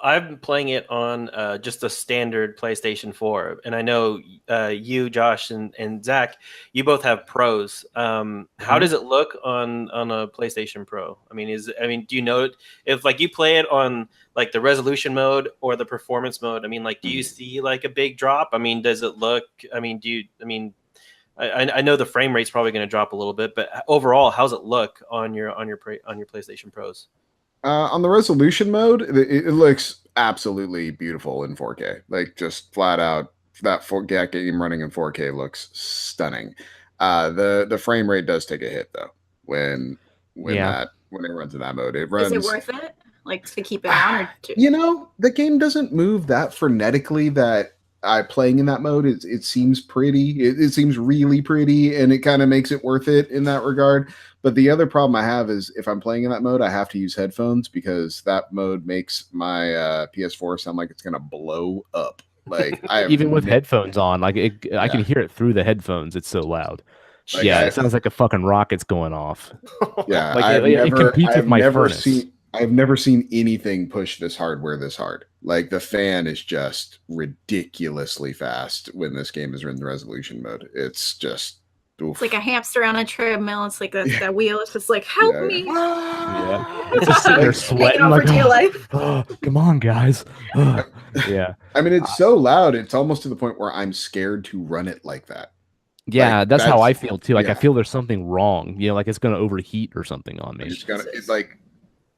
I've been playing it on just a standard PlayStation 4, and I know you, Josh, and Zach, you both have pros. How does it look on a PlayStation Pro? I mean, do you know if like you play it on like the resolution mode or the performance mode? I mean, like, do you see like a big drop? I mean, does it look? I mean, I know the frame rate's probably going to drop a little bit, but overall, how's it look on your PlayStation Pros? On the resolution mode, it looks absolutely beautiful in 4K. Like just flat out, that game running in 4K looks stunning. The frame rate does take a hit though when it runs in that mode. It runs. Is it worth it? Like to keep it on? You know, the game doesn't move that frenetically that playing in that mode. It seems pretty. It seems really pretty, and it kind of makes it worth it in that regard. But the other problem I have is if I'm playing in that mode, I have to use headphones because that mode makes my PS4 sound like it's gonna blow up. Like even with headphones on, like I can hear it through the headphones. It's so loud. Like it sounds like a fucking rocket's going off. Yeah, like it competes with my furnace. I've never seen anything push this hardware this hard. Like the fan is just ridiculously fast when this game is in the resolution mode. It's just oof. It's like a hamster on a treadmill. It's like that wheel. It's just like, help me. Yeah. It's just sitting there sweating like, come on, guys. Yeah. I mean, it's so loud. It's almost to the point where I'm scared to run it like that. Yeah, like, that's how I feel too. Like I feel there's something wrong. You know, like it's going to overheat or something on me. It's like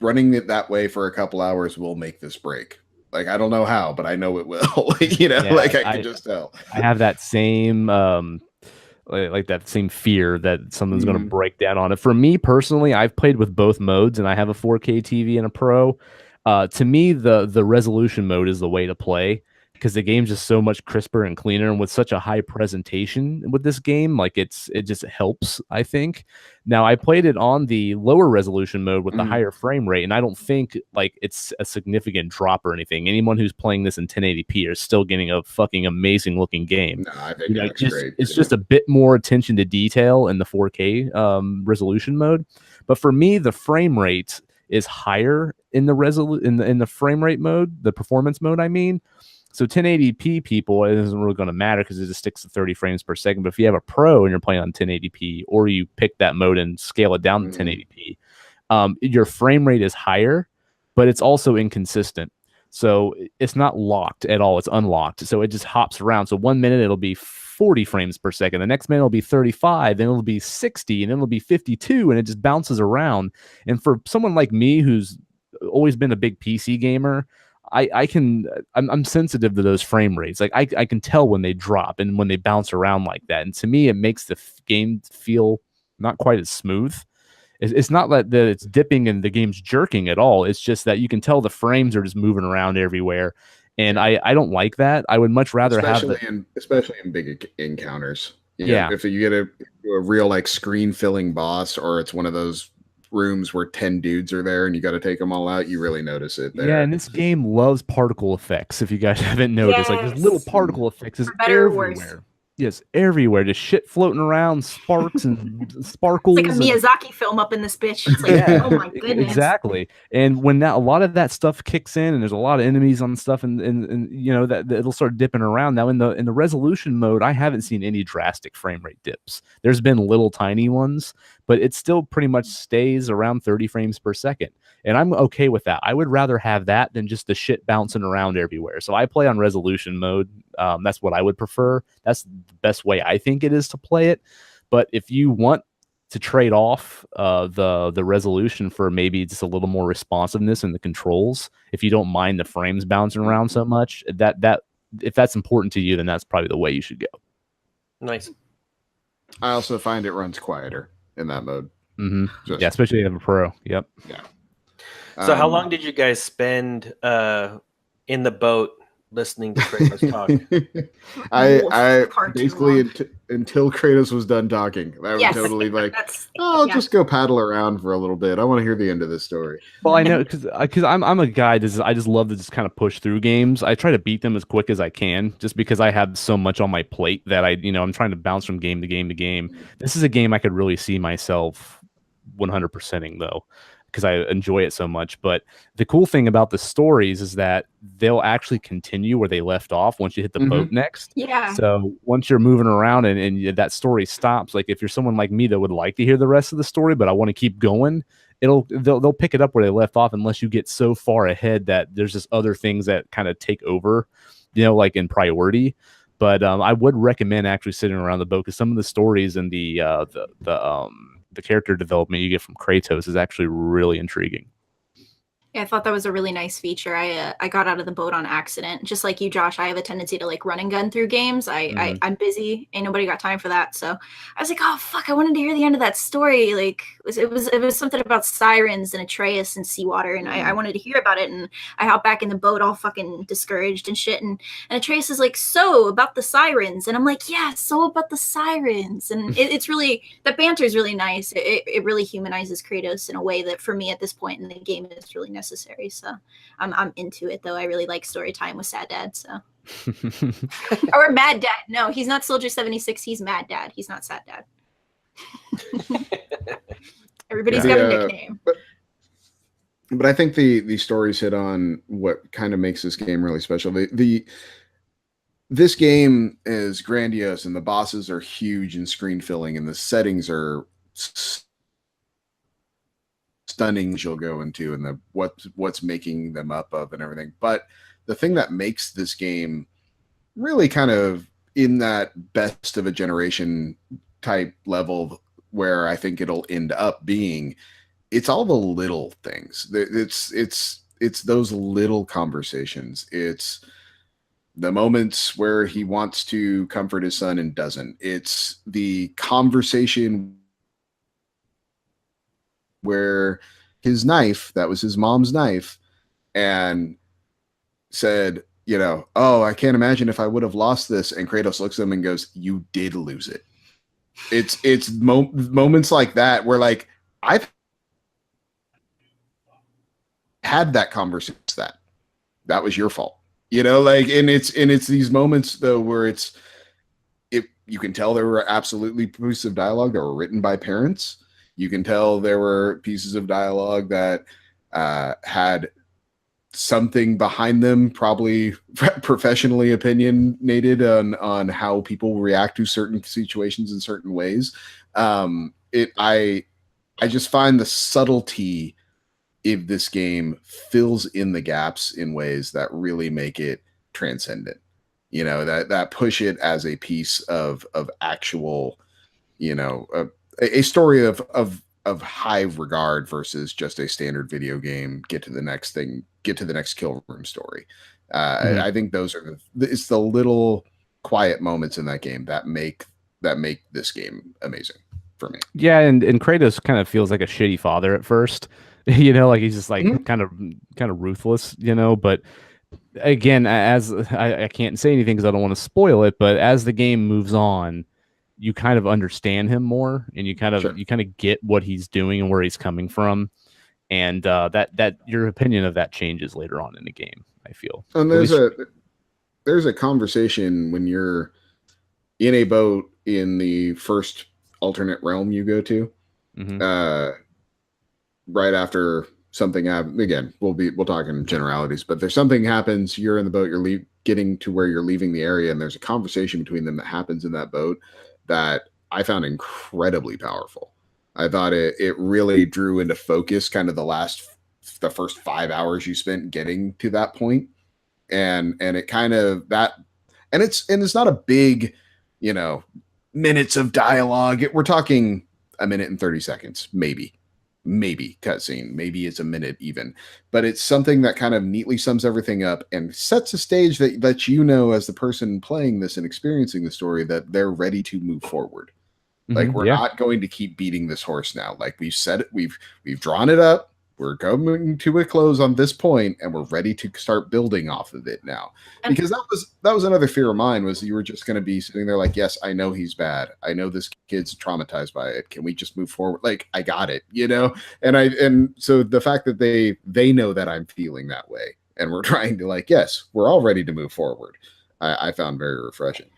running it that way for a couple hours will make this break. Like I don't know how, but I know it will. You know, like I can just tell. I have that same like that same fear that something's going to break down on it. For me personally, I've played with both modes, and I have a 4K TV and a Pro. To me, the resolution mode is the way to play because the game's just so much crisper and cleaner, and with such a high presentation with this game, like it just helps, I think. Now, I played it on the lower resolution mode with the higher frame rate, and I don't think like it's a significant drop or anything. Anyone who's playing this in 1080p is still getting a fucking amazing looking game. No, I think that's great. It's just a bit more attention to detail in the 4K resolution mode. But for me, the frame rate is higher in the in the frame rate mode, the performance mode, I mean. So 1080p people, it isn't really going to matter because it just sticks to 30 frames per second. But if you have a Pro and you're playing on 1080p, or you pick that mode and scale it down to 1080p, your frame rate is higher, but it's also inconsistent. So it's not locked at all. It's unlocked. So it just hops around. So 1 minute it'll be 40 frames per second. The next minute it'll be 35, then it'll be 60, and then it'll be 52, and it just bounces around. And for someone like me who's always been a big PC gamer, I'm sensitive to those frame rates. Like I can tell when they drop and when they bounce around like that. And to me, it makes the game feel not quite as smooth. It's not that it's dipping and the game's jerking at all. It's just that you can tell the frames are just moving around everywhere. And I don't like that. I would much rather especially in big encounters. Yeah. If you get a real like screen filling boss, or it's one of those rooms where 10 dudes are there and you got to take them all out, you really notice it there. Yeah, and this game loves particle effects. If you guys haven't noticed, like there's little particle effects is everywhere. Yes, everywhere. Just shit floating around, sparks and sparkles. It's like a Miyazaki film up in this bitch. It's like, oh my goodness. Exactly. And when a lot of that stuff kicks in, and there's a lot of enemies on stuff, and you know that it'll start dipping around. Now in the resolution mode, I haven't seen any drastic frame rate dips. There's been little tiny ones, but it still pretty much stays around 30 frames per second. And I'm okay with that. I would rather have that than just the shit bouncing around everywhere. So I play on resolution mode. That's what I would prefer. That's the best way I think it is to play it. But if you want to trade off the resolution for maybe just a little more responsiveness in the controls, if you don't mind the frames bouncing around so much, that if that's important to you, then that's probably the way you should go. Nice. I also find it runs quieter in that mode. Mm-hmm. Yeah, especially if you have a pro. Yep. Yeah. So how long did you guys spend in the boat listening to Kratos talk? I basically until Kratos was done talking. I was totally like, I'll just go paddle around for a little bit. I want to hear the end of this story. Well, I know because I'm a guy. I just love to just kind of push through games. I try to beat them as quick as I can, just because I have so much on my plate that I'm trying to bounce from game to game to game. This is a game I could really see myself 100%ing though, because I enjoy it so much. But the cool thing about the stories is that they'll actually continue where they left off once you hit the boat next. Yeah. So once you're moving around and that story stops, like if you're someone like me that would like to hear the rest of the story, but I want to keep going, they'll pick it up where they left off unless you get so far ahead that there's just other things that kind of take over, like in priority. But I would recommend actually sitting around the boat, because some of the stories and the character development you get from Kratos is actually really intriguing. Yeah, I thought that was a really nice feature. I got out of the boat on accident. Just like you, Josh, I have a tendency to like run and gun through games. I'm busy. Ain't nobody got time for that. So I was like, oh fuck, I wanted to hear the end of that story. Like it was something about sirens and Atreus and seawater, and I wanted to hear about it. And I hop back in the boat all fucking discouraged and shit. And Atreus is like, so about the sirens, and I'm like, yeah, so about the sirens. And it's really, that banter is really nice. It really humanizes Kratos in a way that for me at this point in the game is really necessary. So I'm into it though. I really like story time with Sad Dad. So or Mad Dad. No, he's not Soldier 76. He's Mad Dad. He's not Sad Dad. Everybody's got a nickname. But I think the stories hit on what kind of makes this game really special. This game is grandiose, and the bosses are huge and screen filling, and the settings are stunning. You'll go into and what's making them up of and everything. But the thing that makes this game really kind of in that best of a generation type level, where I think it'll end up being, it's all the little things. It's those little conversations. It's the moments where he wants to comfort his son and doesn't. It's the conversation where his knife, that was his mom's knife, and said, oh, I can't imagine if I would have lost this. And Kratos looks at him and goes, you did lose it. It's moments like that where like I've had that conversation, that was your fault, and it's these moments though where you can tell there were absolutely pieces of dialogue that were written by parents. You can tell there were pieces of dialogue that had something behind them, probably professionally opinionated on how people react to certain situations in certain ways. I just find the subtlety of this game fills in the gaps in ways that really make it transcendent. That push it as a piece of actual, a story of high regard versus just a standard video game. Get to the next thing. Get to the next kill room story. I think those are it's the little quiet moments in that game that make this game amazing for me. Yeah, and Kratos kind of feels like a shitty father at first. Like he's just like kind of ruthless. But again, as I can't say anything because I don't want to spoil it, but as the game moves on, you kind of understand him more, and you kind Sure. of get what he's doing and where he's coming from, and that your opinion of that changes later on in the game. I feel. And At least, there's a conversation when you're in a boat in the first alternate realm you go to, mhm. right after something happens. Again, we'll talk in generalities, but there's something happens. You're in the boat. You're getting to where you're leaving the area, and there's a conversation between them that happens in that boat that I found incredibly powerful. I thought it really drew into focus kind of the first 5 hours you spent getting to that point, and it kind of that, and it's not a big, you know, minutes of dialogue. We're talking a minute and 30 seconds, maybe cutscene, maybe it's a minute even, but it's something that kind of neatly sums everything up and sets a stage that you know, as the person playing this and experiencing the story, that they're ready to move forward. Like, we're Yeah. not going to keep beating this horse now. Like we've said it, we've drawn it up. We're coming to a close on this point, and we're ready to start building off of it now. Because that was another fear of mine, was you were just going to be sitting there like, yes, I know he's bad. I know this kid's traumatized by it. Can we just move forward? Like, I got it, you know. And so the fact that they know that I'm feeling that way, and we're trying to, like, yes, we're all ready to move forward, I found very refreshing.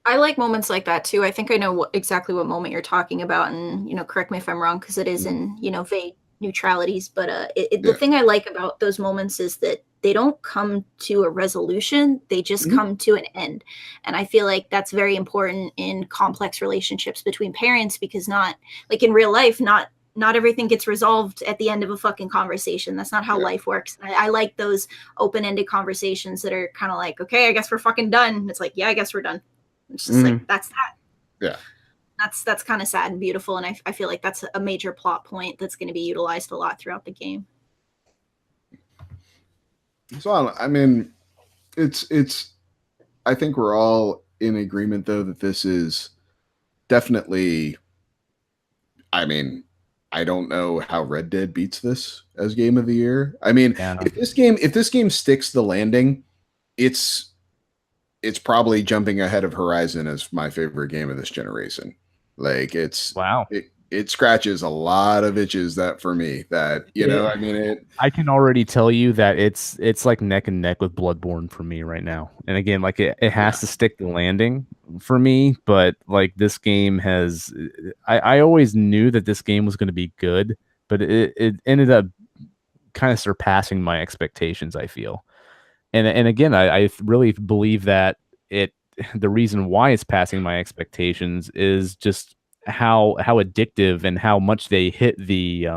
I like moments like that too. I think I know exactly what moment you're talking about, and correct me if I'm wrong, because it is in vague neutralities. But the thing I like about those moments is that they don't come to a resolution; they just come to an end. And I feel like that's very important in complex relationships between parents, because not like in real life, not everything gets resolved at the end of a fucking conversation. That's not how life works. I like those open-ended conversations that are kind of like, okay, I guess we're fucking done. And it's like, yeah, I guess we're done. It's just like, that's that. Yeah. That's kind of sad and beautiful. And I feel like that's a major plot point that's going to be utilized a lot throughout the game. So, I mean, it's, I think we're all in agreement, though, that this is definitely, I mean, I don't know how Red Dead beats this as game of the year. I mean, if this game sticks the landing, it's probably jumping ahead of Horizon as my favorite game of this generation. Like, it scratches a lot of itches that for me, that, I mean, I can already tell you that it's like neck and neck with Bloodborne for me right now. And again, like it has to stick the landing for me, but like this game has, I always knew that this game was going to be good, but it ended up kind of surpassing my expectations, I feel. And again, I really believe that the reason why it's passing my expectations is just how addictive and how much they hit the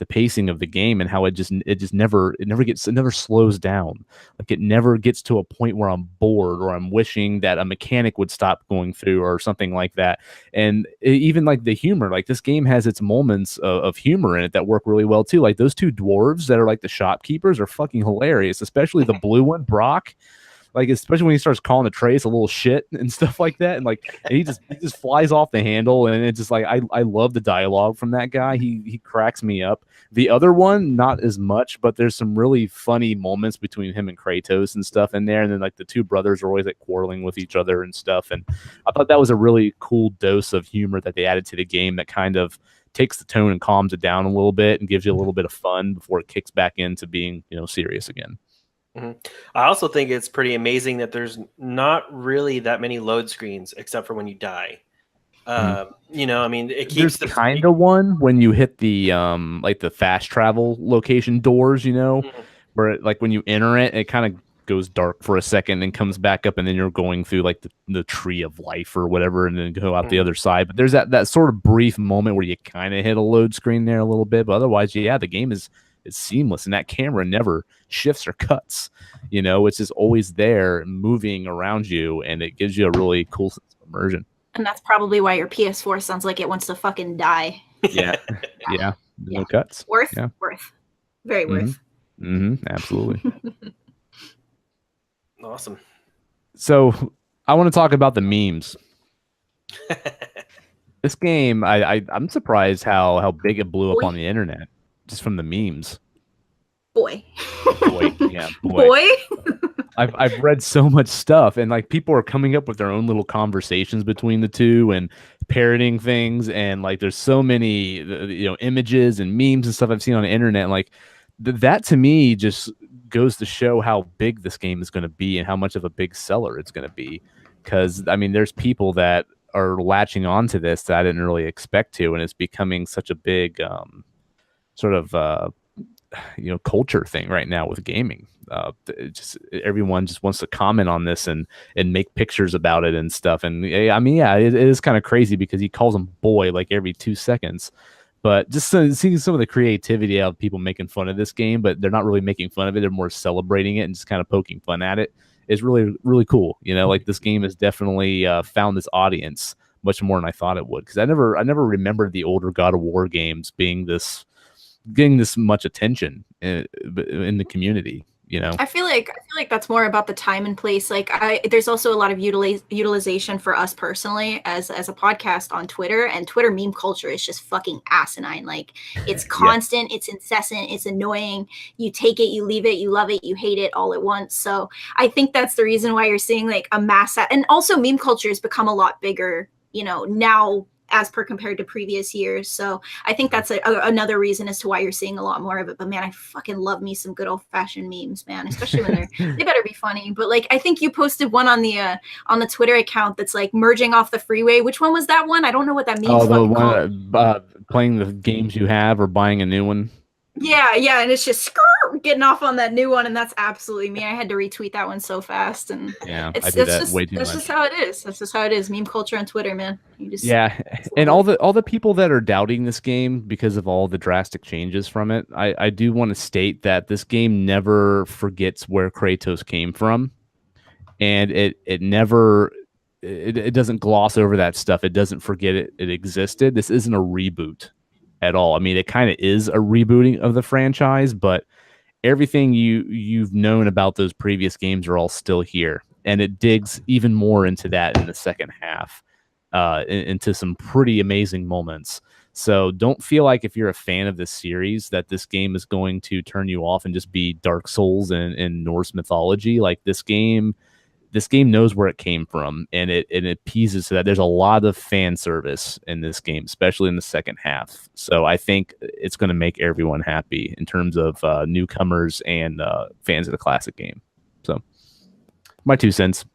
pacing of the game, and how it never slows down. Like, it never gets to a point where I'm bored or I'm wishing that a mechanic would stop going through or something like that. And even like the humor, like this game has its moments of humor in it that work really well too. Like those two dwarves that are like the shopkeepers are fucking hilarious, especially the blue one, Brock. Like, especially when he starts calling Atreus a little shit and stuff like that, and he just flies off the handle, and it's just like, I love the dialogue from that guy. He cracks me up. The other one, not as much, but there's some really funny moments between him and Kratos and stuff in there. And then like the two brothers are always like quarreling with each other and stuff. And I thought that was a really cool dose of humor that they added to the game that kind of takes the tone and calms it down a little bit and gives you a little bit of fun before it kicks back into being, serious again. I also think it's pretty amazing that there's not really that many load screens except for when you die. I mean, it keeps the kind of one when you hit the like the fast travel location doors, where like when you enter it, it kind of goes dark for a second and comes back up, and then you're going through like the tree of life or whatever, and then go out the other side. But there's that sort of brief moment where you kind of hit a load screen there a little bit, but otherwise, the game is seamless, and that camera never shifts or cuts. It's just always there, moving around you, and it gives you a really cool sense of immersion. And that's probably why your PS4 sounds like it wants to fucking die. Yeah. No cuts. Worth. Very worth. Absolutely. Awesome. So I want to talk about the memes. This game, I'm surprised how big it blew up on the internet just from the memes. Boy. Yeah, boy. Boy. I've read so much stuff, and like people are coming up with their own little conversations between the two and parroting things, and like there's so many images and memes and stuff I've seen on the internet. And, like that to me just goes to show how big this game is going to be and how much of a big seller it's going to be. Because I mean, there's people that are latching onto this that I didn't really expect to, and it's becoming such a big sort of culture thing right now with gaming. Just everyone just wants to comment on this and make pictures about it and stuff. And I mean, yeah, it is kind of crazy because he calls him boy like every 2 seconds. But just seeing some of the creativity out of people making fun of this game, but they're not really making fun of it; they're more celebrating it and just kind of poking fun at it is really, really cool. Like this game has definitely found this audience much more than I thought it would. Because I never remembered the older God of War games being getting this much attention in the community. I feel like that's more about the time and place. Like there's also a lot of utilization for us personally as a podcast on Twitter, and Twitter meme culture is just fucking asinine. Like it's constant, it's incessant, it's annoying. You take it, you leave it, you love it, you hate it all at once. So I think that's the reason why you're seeing like a mass, and also meme culture has become a lot bigger, now as per compared to previous years. So I think that's another reason as to why you're seeing a lot more of it. But man, I fucking love me some good old fashioned memes, man, especially when they better be funny. But like, I think you posted one on the Twitter account that's like merging off the freeway. Which one was that one? I don't know what that means. Oh, the one playing the games you have or buying a new one. Yeah, and it's just getting off on that new one, and that's absolutely me. I had to retweet that one so fast, and yeah, I do that way too much. That's just how it is. That's just how it is. Meme culture on Twitter, man. And all the people that are doubting this game because of all the drastic changes from it, I do want to state that this game never forgets where Kratos came from, and it never. It doesn't gloss over that stuff. It doesn't forget it existed. This isn't a reboot at all. I mean, it kind of is a rebooting of the franchise, but everything you've known about those previous games are all still here, and it digs even more into that in the second half, into some pretty amazing moments. So don't feel like if you're a fan of this series that this game is going to turn you off and just be Dark Souls and Norse mythology. Like this game knows where it came from, and it appeases to that. There's a lot of fan service in this game, especially in the second half. So I think it's going to make everyone happy in terms of newcomers and fans of the classic game. So my 2 cents.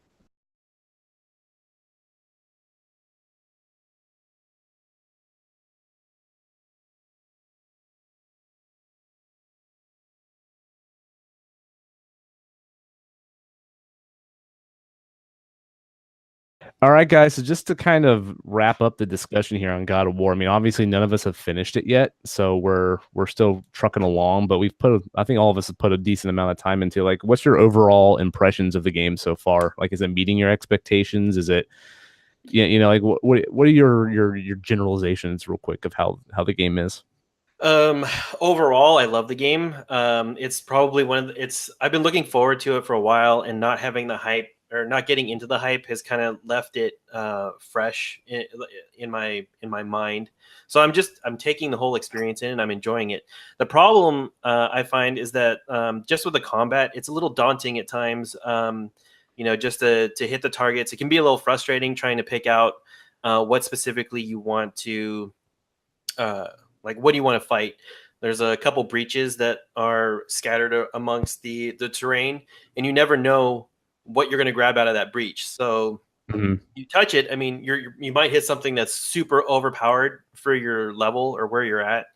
All right, guys. So just to kind of wrap up the discussion here on God of War, I mean, obviously none of us have finished it yet, so we're still trucking along. But I think all of us have put a decent amount of time into. Like, what's your overall impressions of the game so far? Like, is it meeting your expectations? Is it, like what are your generalizations, real quick, of how the game is? Overall, I love the game. It's probably I've been looking forward to it for a while, and not having the hype or not getting into the hype has kind of left it fresh in my mind. So I'm taking the whole experience in, and I'm enjoying it. The problem I find is that just with the combat, it's a little daunting at times. Just to hit the targets, it can be a little frustrating trying to pick out what specifically you want to like, what do you want to fight? There's a couple breaches that are scattered amongst the terrain, and you never know what you're going to grab out of that breach. So you touch it. I mean, you might hit something that's super overpowered for your level or where you're at,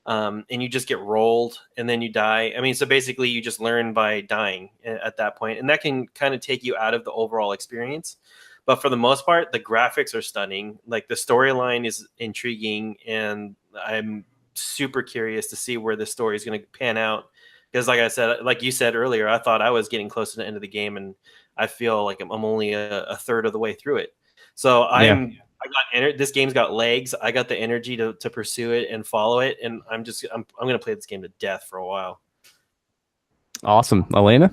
and you just get rolled, and then you die. I mean, so basically you just learn by dying at that point, and that can kind of take you out of the overall experience. But for the most part, the graphics are stunning. Like, the storyline is intriguing, and I'm super curious to see where this story is going to pan out. Because like I said, like you said earlier, I thought I was getting close to the end of the game, and I feel like I'm only a third of the way through it. So this game's got legs. I got the energy to pursue it and follow it, and I'm going to play this game to death for a while. Awesome. Elena?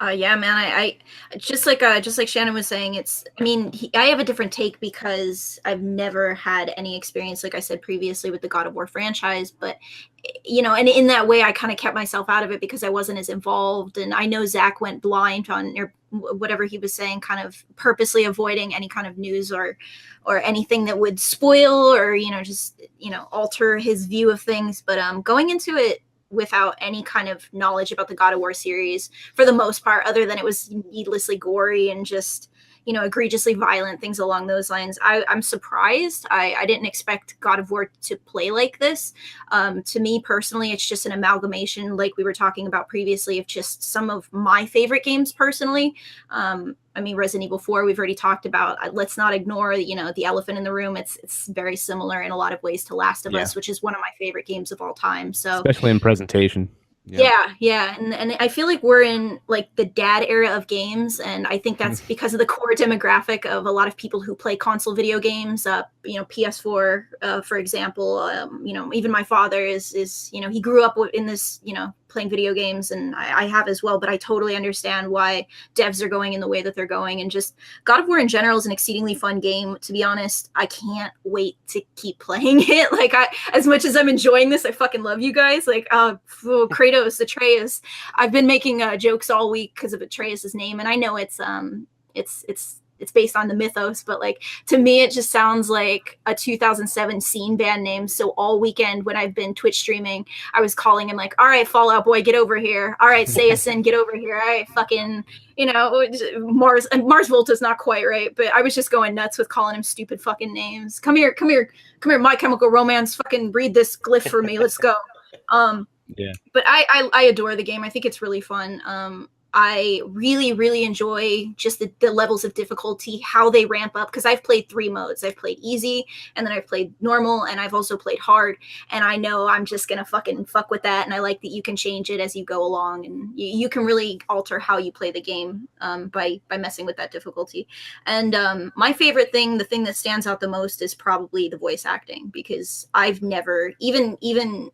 Yeah, man. I just like Shannon was saying. I mean, I have a different take because I've never had any experience, like I said previously, with the God of War franchise. But and in that way, I kind of kept myself out of it because I wasn't as involved. And I know Zach went blind on or whatever he was saying, kind of purposely avoiding any kind of news or anything that would spoil or just alter his view of things. But going into it without any kind of knowledge about the God of War series for the most part, other than it was needlessly gory and just egregiously violent, things along those lines. I'm surprised. I didn't expect God of War to play like this. To me personally, it's just an amalgamation, like we were talking about previously, of just some of my favorite games personally. I mean, Resident Evil 4, we've already talked about. Let's not ignore, the elephant in the room. It's very similar in a lot of ways to Last of Us, which is one of my favorite games of all time. So, especially in presentation. Yeah. And I feel like we're in like the dad era of games, and I think that's because of the core demographic of a lot of people who play console video games. PS4, for example. Even my father is he grew up in this playing video games, and I have as well. But I totally understand why devs are going in the way that they're going, and just God of War in general is an exceedingly fun game. To be honest, I can't wait to keep playing it. Like as much as I'm enjoying this, I fucking love you guys. Like Kratos, Atreus. I've been making jokes all week because of Atreus's name, and I know it's based on the mythos, but like to me it just sounds like a 2007 scene band name. So all weekend when I've been Twitch streaming, I was calling him like, all right, Fallout Boy, get over here. All right, Sayasin, get over here. All right, fucking Mars Volta's not quite right, but I was just going nuts with calling him stupid fucking names. Come here, My Chemical Romance, fucking read this glyph for me. Let's go. But I adore the game. I think it's really fun. I really, really enjoy just the levels of difficulty, how they ramp up, because I've played 3 modes. I've played easy, and then I've played normal, and I've also played hard. And I know I'm just going to fucking fuck with that, and I like that you can change it as you go along, and you can really alter how you play the game by messing with that difficulty. And my favorite thing, the thing that stands out the most, is probably the voice acting, because I've never, even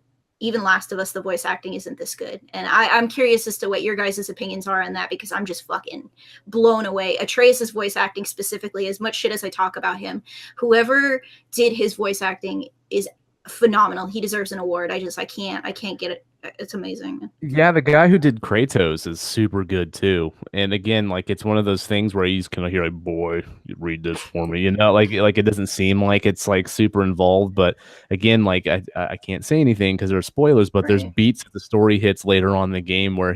Last of Us, the voice acting isn't this good. And I'm curious as to what your guys' opinions are on that, because I'm just fucking blown away. Atreus' voice acting specifically, as much shit as I talk about him, whoever did his voice acting is phenomenal. He deserves an award. I can't get it. It's amazing. Yeah, the guy who did Kratos is super good too. And again, like it's one of those things where he's kind of here like, boy, you read this for me, like it doesn't seem like it's like super involved, but again, like I can't say anything because there's spoilers, but there's beats that the story hits later on in the game where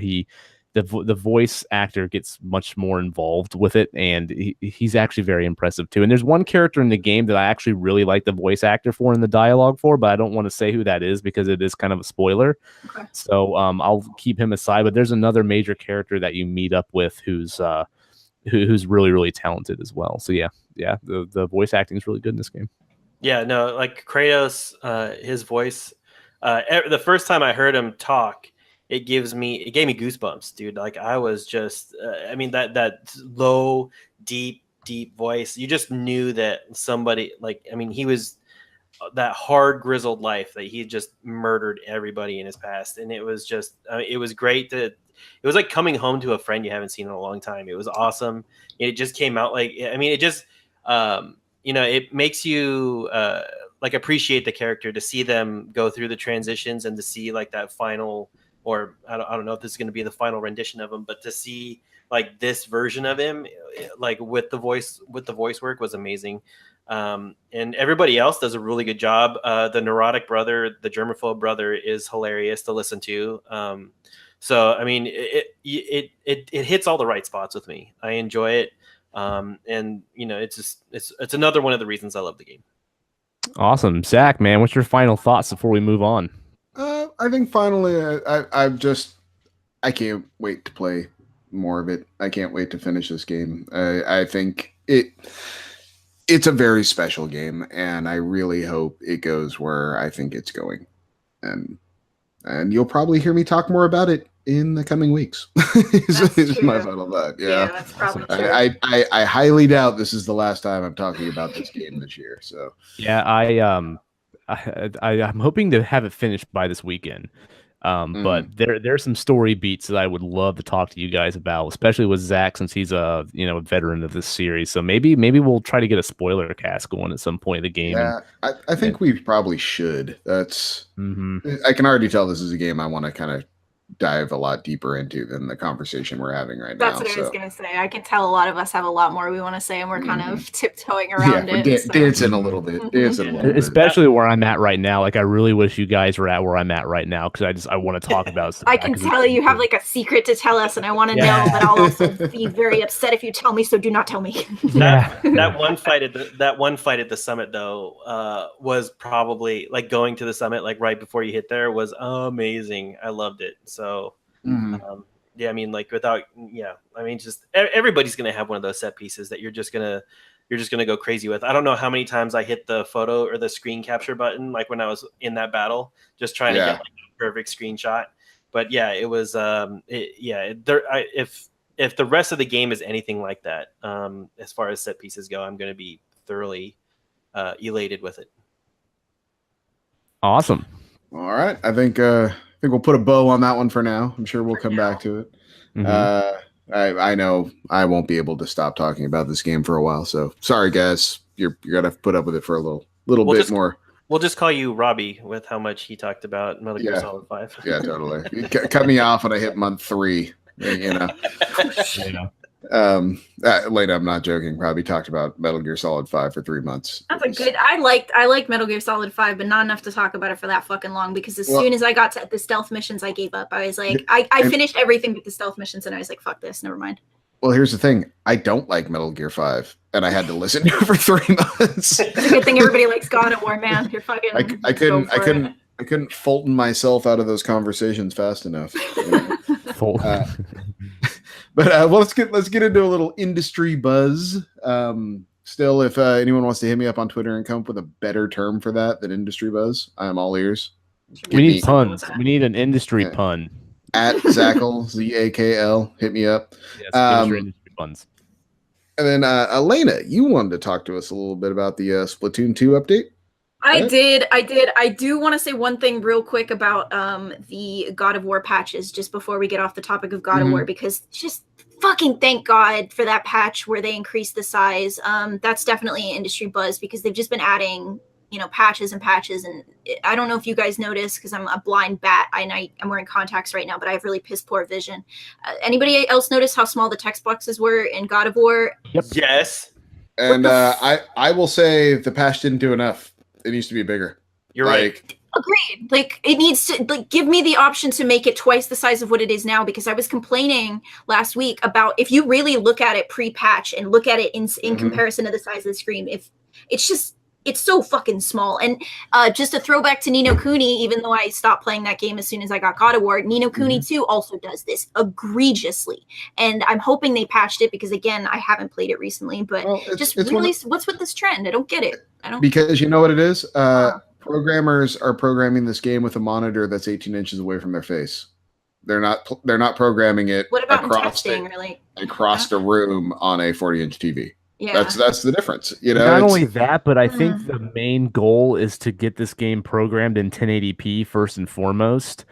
the voice actor gets much more involved with it, and he's actually very impressive too. And there's one character in the game that I actually really like the voice actor for and the dialogue for, but I don't want to say who that is because it is kind of a spoiler. Okay. So I'll keep him aside. But there's another major character that you meet up with who's really, really talented as well. So yeah, the voice acting is really good in this game. Yeah, no, like Kratos, his voice. The first time I heard him talk, it gave me goosebumps, dude. Like I was just, that low, deep voice. You just knew that somebody, he was that hard, grizzled life that he just murdered everybody in his past, and it was just, it was great it was like coming home to a friend you haven't seen in a long time. It was awesome. It just came out it just, it makes you appreciate the character, to see them go through the transitions and to see like that final. Or I don't know if this is going to be the final rendition of him, but to see like this version of him, like with the voice work, was amazing. And everybody else does a really good job. The neurotic brother, the germaphobe brother, is hilarious to listen to. So I mean, it hits all the right spots with me. I enjoy it, and it's another one of the reasons I love the game. Awesome, Zach, man, what's your final thoughts before we move on? I think finally, I can't wait to play more of it. I can't wait to finish this game. I think it's a very special game, and I really hope it goes where I think it's going. And you'll probably hear me talk more about it in the coming weeks. is my final thought. Yeah, that's probably true. I highly doubt this is the last time I'm talking about this game this year. So yeah, I'm hoping to have it finished by this weekend. But there's some story beats that I would love to talk to you guys about, especially with Zach, since he's a a veteran of this series. So maybe we'll try to get a spoiler cast going at some point of the game. Yeah, I think we probably should. That's I can already tell this is a game I want to kind of dive a lot deeper into than the conversation we're having right now. That's what I was gonna say. I can tell a lot of us have a lot more we want to say, and we're kind of tiptoeing around it. Dancing a little bit. Especially where I'm at right now. Like, I really wish you guys were at where I'm at right now, because I want to talk about. I can tell you have like a secret to tell us, and I want to know, but I'll also be very upset if you tell me. So do not tell me. That one fight at the summit though was probably like going to the summit like right before you hit there was amazing. I loved it. So, yeah, I mean, like just everybody's gonna have one of those set pieces that you're just gonna go crazy with. I don't know how many times I hit the photo or the screen capture button, like when I was in that battle, just trying to get like a perfect screenshot. But yeah, it was if the rest of the game is anything like that, as far as set pieces go, I'm gonna be thoroughly elated with it. Awesome. All right, I think we'll put a bow on that one for now. I'm sure we'll come back to it. I know I won't be able to stop talking about this game for a while. So sorry, guys. You're gonna have to put up with it for a little bit more. We'll just call you Robbie with how much he talked about Metal Gear Solid 5. Yeah, totally. Cut me off when I hit month 3. Later, I'm not joking. Probably talked about Metal Gear Solid 5 for 3 months. That's a good. I like Metal Gear Solid 5, but not enough to talk about it for that fucking long. Because as soon as I got to the stealth missions, I gave up. I was like, I finished everything but the stealth missions, and I was like, fuck this, never mind. Well, here's the thing. I don't like Metal Gear 5, and I had to listen to it for 3 months. It's a good thing everybody likes God of War, man. You're fucking. I couldn't Fulton myself out of those conversations fast enough. But let's get into a little industry buzz. Still, if anyone wants to hit me up on Twitter and come up with a better term for that than industry buzz, I am all ears. We need puns. We need an industry pun. At Zakl, Zakl, hit me up. Yes, industry puns. And then Elena, you wanted to talk to us a little bit about the Splatoon 2 update. I did. I do want to say one thing real quick about the God of War patches just before we get off the topic of God of War, because just fucking thank God for that patch where they increased the size. That's definitely an industry buzz because they've just been adding, patches and patches. And I don't know if you guys noticed because I'm a blind bat. I'm wearing contacts right now, but I have really piss poor vision. Anybody else notice how small the text boxes were in God of War? Yep. Yes. And I will say the patch didn't do enough. It needs to be bigger. You're right. Agreed. Like, it needs to give me the option to make it twice the size of what it is now, because I was complaining last week about if you really look at it pre-patch and look at it in comparison to the size of the screen, if it's so fucking small. And just a throwback to Ni no Kuni, even though I stopped playing that game as soon as I got God of War, Ni no Kuni 2 also does this egregiously. And I'm hoping they patched it because, again, I haven't played it recently. But what's with this trend? I don't get it. Because you know what it is? Programmers are programming this game with a monitor that's 18 inches away from their face. They're not programming it across the room on a 40-inch TV. Yeah. That's the difference. Not only that, but I think the main goal is to get this game programmed in 1080p first and foremost.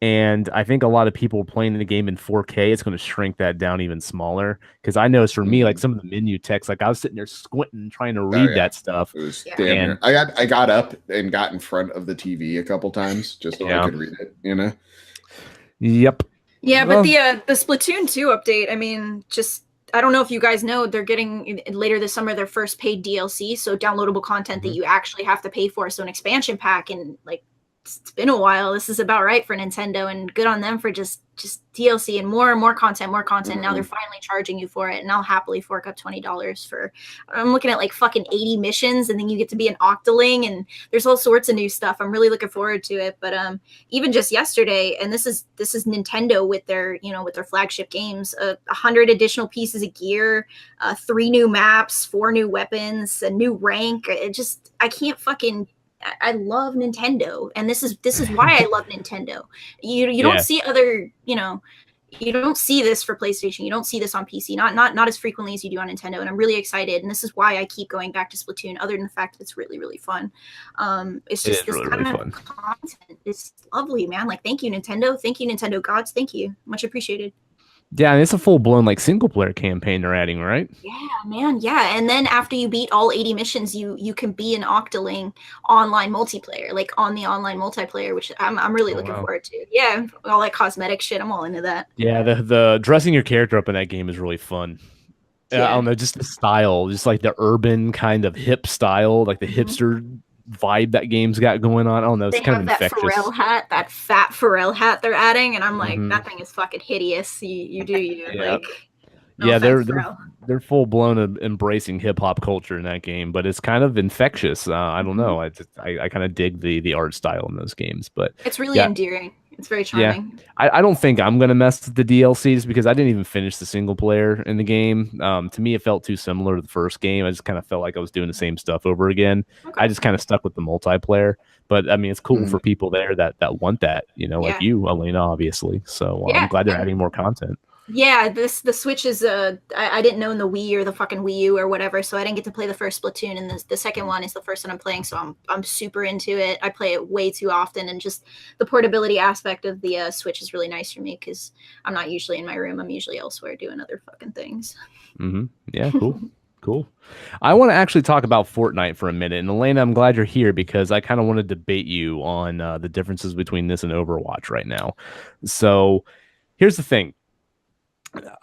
And I think a lot of people playing the game in 4K, it's going to shrink that down even smaller. Because I noticed for me, like some of the menu text, like I was sitting there squinting trying to read that stuff. It was damn. I got up and got in front of the TV a couple times just so I could read it. Yep. Yeah, but the Splatoon 2 update, I mean, I don't know if you guys know, they're getting later this summer their first paid DLC, so downloadable content that you actually have to pay for. So an expansion pack, and like it's been a while. This is about right for Nintendo, and good on them for just DLC and more content. Now they're finally charging you for it, and I'll happily fork up $20 for. I'm looking at like fucking 80 missions, and then you get to be an Octoling, and there's all sorts of new stuff. I'm really looking forward to it. But even just yesterday, and this is Nintendo with their with their flagship games, 100 additional pieces of gear, 3 new maps, 4 new weapons, a new rank. I can't fucking. I love Nintendo, and this is why I love Nintendo. You don't see other you don't see this for PlayStation. You don't see this on PC, not as frequently as you do on Nintendo. And I'm really excited. And this is why I keep going back to Splatoon, other than the fact that it's really, really fun. It's just this really, kind really of content is lovely, man. Like, thank you, Nintendo. Thank you, Nintendo gods. Thank you. Much appreciated. Yeah, and it's a full-blown like single-player campaign they're adding, right? Yeah, man. Yeah. And then after you beat all 80 missions, you can be an Octoling online multiplayer, like on the online multiplayer, which I'm really looking forward to. Yeah, all that cosmetic shit. I'm all into that. Yeah, the dressing your character up in that game is really fun. Yeah. I don't know, just the style, just like the urban kind of hip style, like the hipster vibe that game's got going on. I don't know, it's They kind have of that infectious. Pharrell hat, that fat Pharrell hat they're adding, and I'm like, that thing is fucking hideous. You do you. Yeah. Like, no Yeah, offense, Pharrell. they're full blown embracing hip hop culture in that game, but it's kind of infectious. I don't know. I kind of dig the art style in those games, but it's really endearing. It's very charming. Yeah, I don't think I'm gonna mess with the DLCs because I didn't even finish the single player in the game. To me, it felt too similar to the first game. I just kind of felt like I was doing the same stuff over again. Okay. I just kind of stuck with the multiplayer. But I mean, it's cool for people there that want that, you know, like you, Elena, obviously. So I'm glad they're adding more content. Yeah, the Switch is I didn't own the Wii or the fucking Wii U or whatever, so I didn't get to play the first Splatoon, and the second one is the first one I'm playing, so I'm super into it. I play it way too often, and just the portability aspect of the Switch is really nice for me because I'm not usually in my room. I'm usually elsewhere doing other fucking things. Yeah, cool. Cool. I want to actually talk about Fortnite for a minute. And Elena, I'm glad you're here because I kind of want to debate you on the differences between this and Overwatch right now. So here's the thing.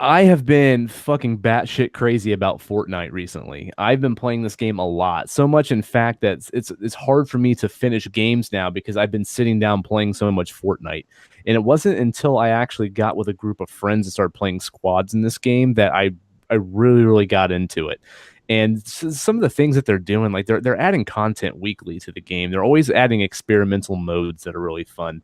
I have been fucking batshit crazy about Fortnite recently. I've been playing this game a lot, so much in fact that it's hard for me to finish games now because I've been sitting down playing so much Fortnite. And it wasn't until I actually got with a group of friends and started playing squads in this game that I really got into it. And some of the things that they're doing, like they're adding content weekly to the game. They're always adding experimental modes that are really fun.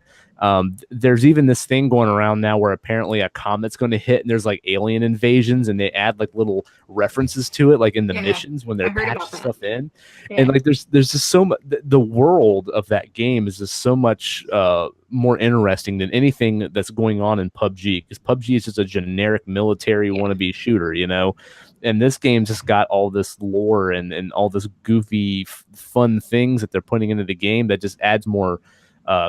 There's even this thing going around now where apparently a comet's going to hit and there's like alien invasions and they add like little references to it, like in the missions when they're patching stuff in. And like there's just so much. The world of that game is just so much more interesting than anything that's going on in PUBG, because PUBG is just a generic military wannabe shooter, you know. And this game just got all this lore and all this goofy fun things that they're putting into the game that just adds more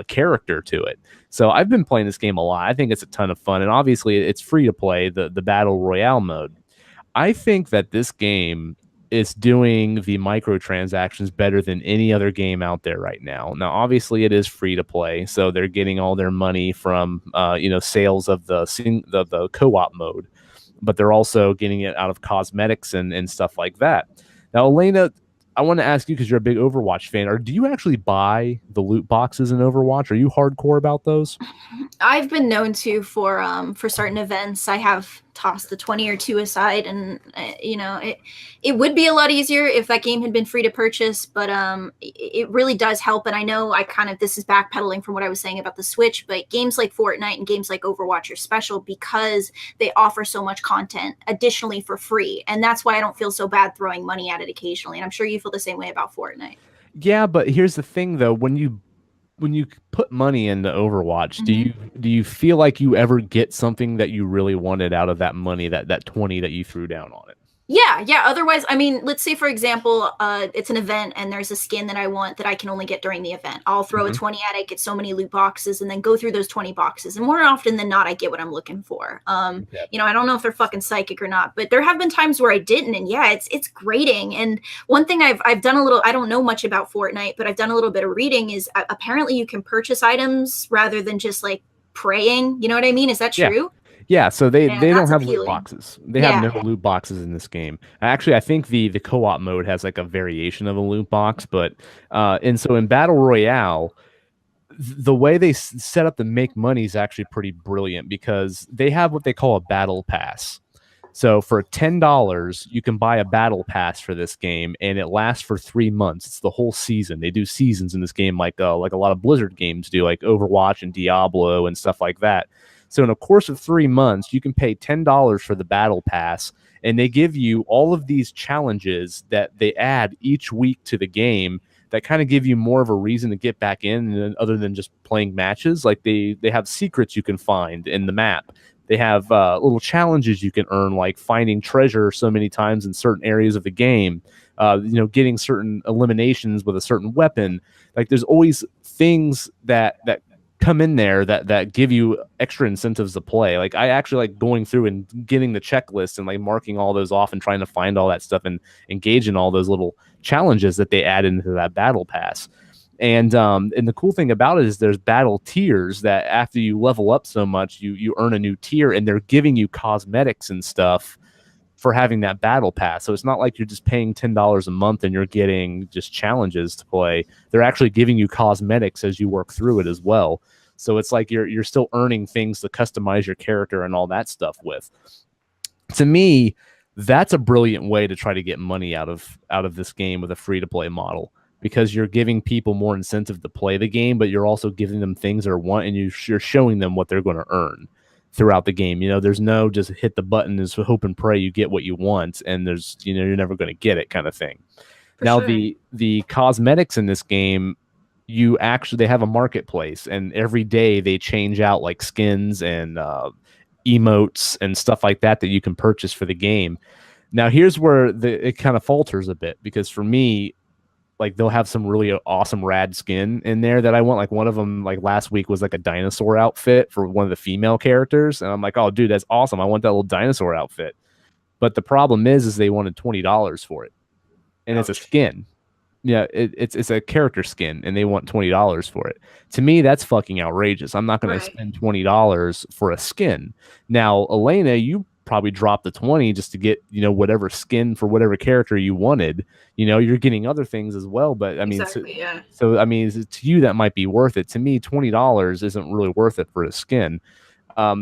character to it. So I've been playing this game a lot. I think it's a ton of fun, and obviously it's free to play, the battle royale mode. I think that this game is doing the microtransactions better than any other game out there right now. Now, obviously, it is free to play, so they're getting all their money from sales of the co-op mode, but they're also getting it out of cosmetics and stuff like that. Now, Elena, I want to ask you, because you're a big Overwatch fan, do you actually buy the loot boxes in Overwatch? Are you hardcore about those? I've been known to for certain events. I have tossed the 20 or 2 aside, and it would be a lot easier if that game had been free to purchase, but it really does help. And I know this is backpedaling from what I was saying about the Switch, but games like Fortnite and games like Overwatch are special because they offer so much content additionally for free, and that's why I don't feel so bad throwing money at it occasionally. And I'm sure you feel the same way about Fortnite. Yeah, but here's the thing though, when you put money into Overwatch, do you feel like you ever get something that you really wanted out of that money, that 20 that you threw down on it? Yeah. Otherwise, I mean, let's say, for example, it's an event and there's a skin that I want that I can only get during the event. I'll throw a 20 at it, get so many loot boxes, and then go through those 20 boxes. And more often than not, I get what I'm looking for. I don't know if they're fucking psychic or not, but there have been times where I didn't. And yeah, it's grating. And one thing I've done a little, I don't know much about Fortnite, but I've done a little bit of reading, is apparently you can purchase items rather than just like praying. You know what I mean? Is that true? Yeah, so they don't have appealing. loot boxes. They have no loot boxes in this game. Actually, I think the co-op mode has like a variation of a loot box, but and so in Battle Royale, the way they set up to make money is actually pretty brilliant, because they have what they call a battle pass. So for $10, you can buy a battle pass for this game, and it lasts for 3 months. It's the whole season. They do seasons in this game, like a lot of Blizzard games do, like Overwatch and Diablo and stuff like that. So in a course of 3 months, you can pay $10 for the battle pass, and they give you all of these challenges that they add each week to the game that kind of give you more of a reason to get back in, other than just playing matches. Like they have secrets you can find in the map They have little challenges you can earn, like finding treasure so many times in certain areas of the game, getting certain eliminations with a certain weapon. Like there's always things that come in there that give you extra incentives to play. Like I actually like going through and getting the checklist and like marking all those off and trying to find all that stuff and engage in all those little challenges that they add into that battle pass. And the cool thing about it is there's battle tiers that after you level up so much, you earn a new tier, and they're giving you cosmetics and stuff for having that battle pass. So it's not like you're just paying $10 a month and you're getting just challenges to play. They're actually giving you cosmetics as you work through it as well. So it's like you're still earning things to customize your character and all that stuff with. To me, that's a brilliant way to try to get money out of this game with a free-to-play model, because you're giving people more incentive to play the game, but you're also giving them things they want, and you're showing them what they're going to earn throughout the game. There's no just hit the button and hope and pray you get what you want, and there's you're never going to get it kind of thing. Now the cosmetics in this game, they have a marketplace, and every day they change out like skins and emotes and stuff like that you can purchase for the game. Now here's where it kind of falters a bit, because for me, like they'll have some really awesome rad skin in there that I want. Like one of them, like last week, was like a dinosaur outfit for one of the female characters, and I'm like, oh dude, that's awesome, I want that little dinosaur outfit. But the problem is they wanted $20 for it, and Ouch. It's a skin. Yeah, it's a character skin, and they want $20 for it. To me, that's fucking outrageous. I'm not going to spend $20 for a skin. Now, Elena, you probably dropped the 20 just to get whatever skin for whatever character you wanted. You're getting other things as well, but I mean, exactly, so I mean, to you that might be worth it. To me, $20 isn't really worth it for a skin.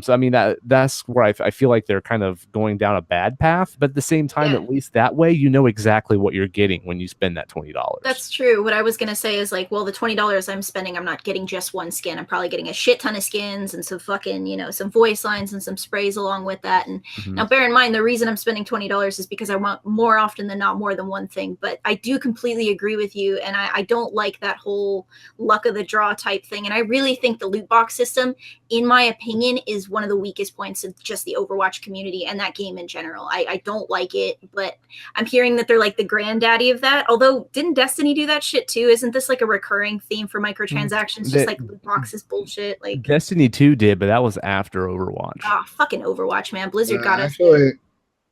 So I mean, that's where I feel like they're kind of going down a bad path, but at the same time, at least that way, exactly what you're getting when you spend that $20. That's true. What I was going to say is like, well, the $20 I'm spending, I'm not getting just one skin. I'm probably getting a shit ton of skins and some fucking, some voice lines and some sprays along with that. And now bear in mind, the reason I'm spending $20 is because I want more often than not more than one thing. But I do completely agree with you. And I don't like that whole luck of the draw type thing. And I really think the loot box system, in my opinion, is one of the weakest points of just the Overwatch community and that game in general. I don't like it, but I'm hearing that they're like the granddaddy of that. Although, didn't Destiny do that shit too? Isn't this like a recurring theme for microtransactions? Just like loot boxes bullshit. Like Destiny 2 did, but that was after Overwatch. Oh, fucking Overwatch, man! Blizzard got us.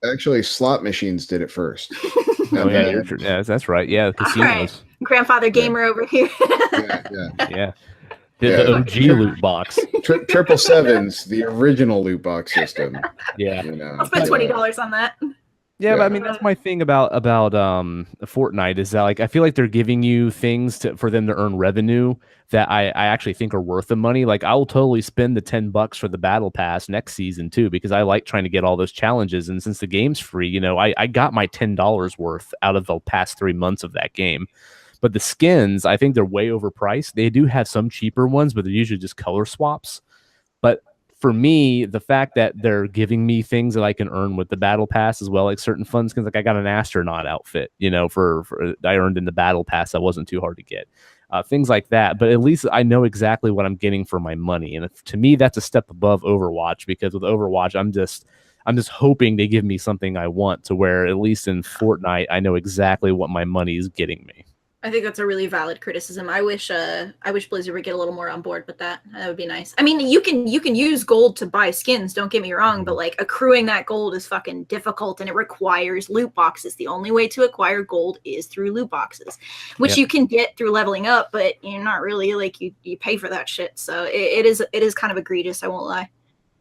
Actually, slot machines did it first. Oh yeah, that's right. Yeah, casinos. Right. Grandfather gamer over here. Yeah. The OG loot box. 777's the original loot box system. Yeah. I'll spend $20 on that. Yeah, but I mean, that's my thing about Fortnite is that, like, I feel like they're giving you things for them to earn revenue that I actually think are worth the money. Like, I'll totally spend the $10 for the battle pass next season too, because I like trying to get all those challenges. And since the game's free, I got my $10 worth out of the past 3 months of that game. But the skins, I think they're way overpriced. They do have some cheaper ones, but they're usually just color swaps. But for me, the fact that they're giving me things that I can earn with the battle pass as well, like certain fun skins, like I got an astronaut outfit, for I earned in the battle pass. That wasn't too hard to get. Things like that. But at least I know exactly what I'm getting for my money. And to me, that's a step above Overwatch, because with Overwatch, I'm just hoping they give me something I want, to where at least in Fortnite, I know exactly what my money is getting me. I think that's a really valid criticism. I wish Blizzard would get a little more on board with that. That would be nice. I mean, you can use gold to buy skins, don't get me wrong, but like accruing that gold is fucking difficult, and it requires loot boxes. The only way to acquire gold is through loot boxes, which you can get through leveling up, but you're not really like you pay for that shit. So it is kind of egregious, I won't lie.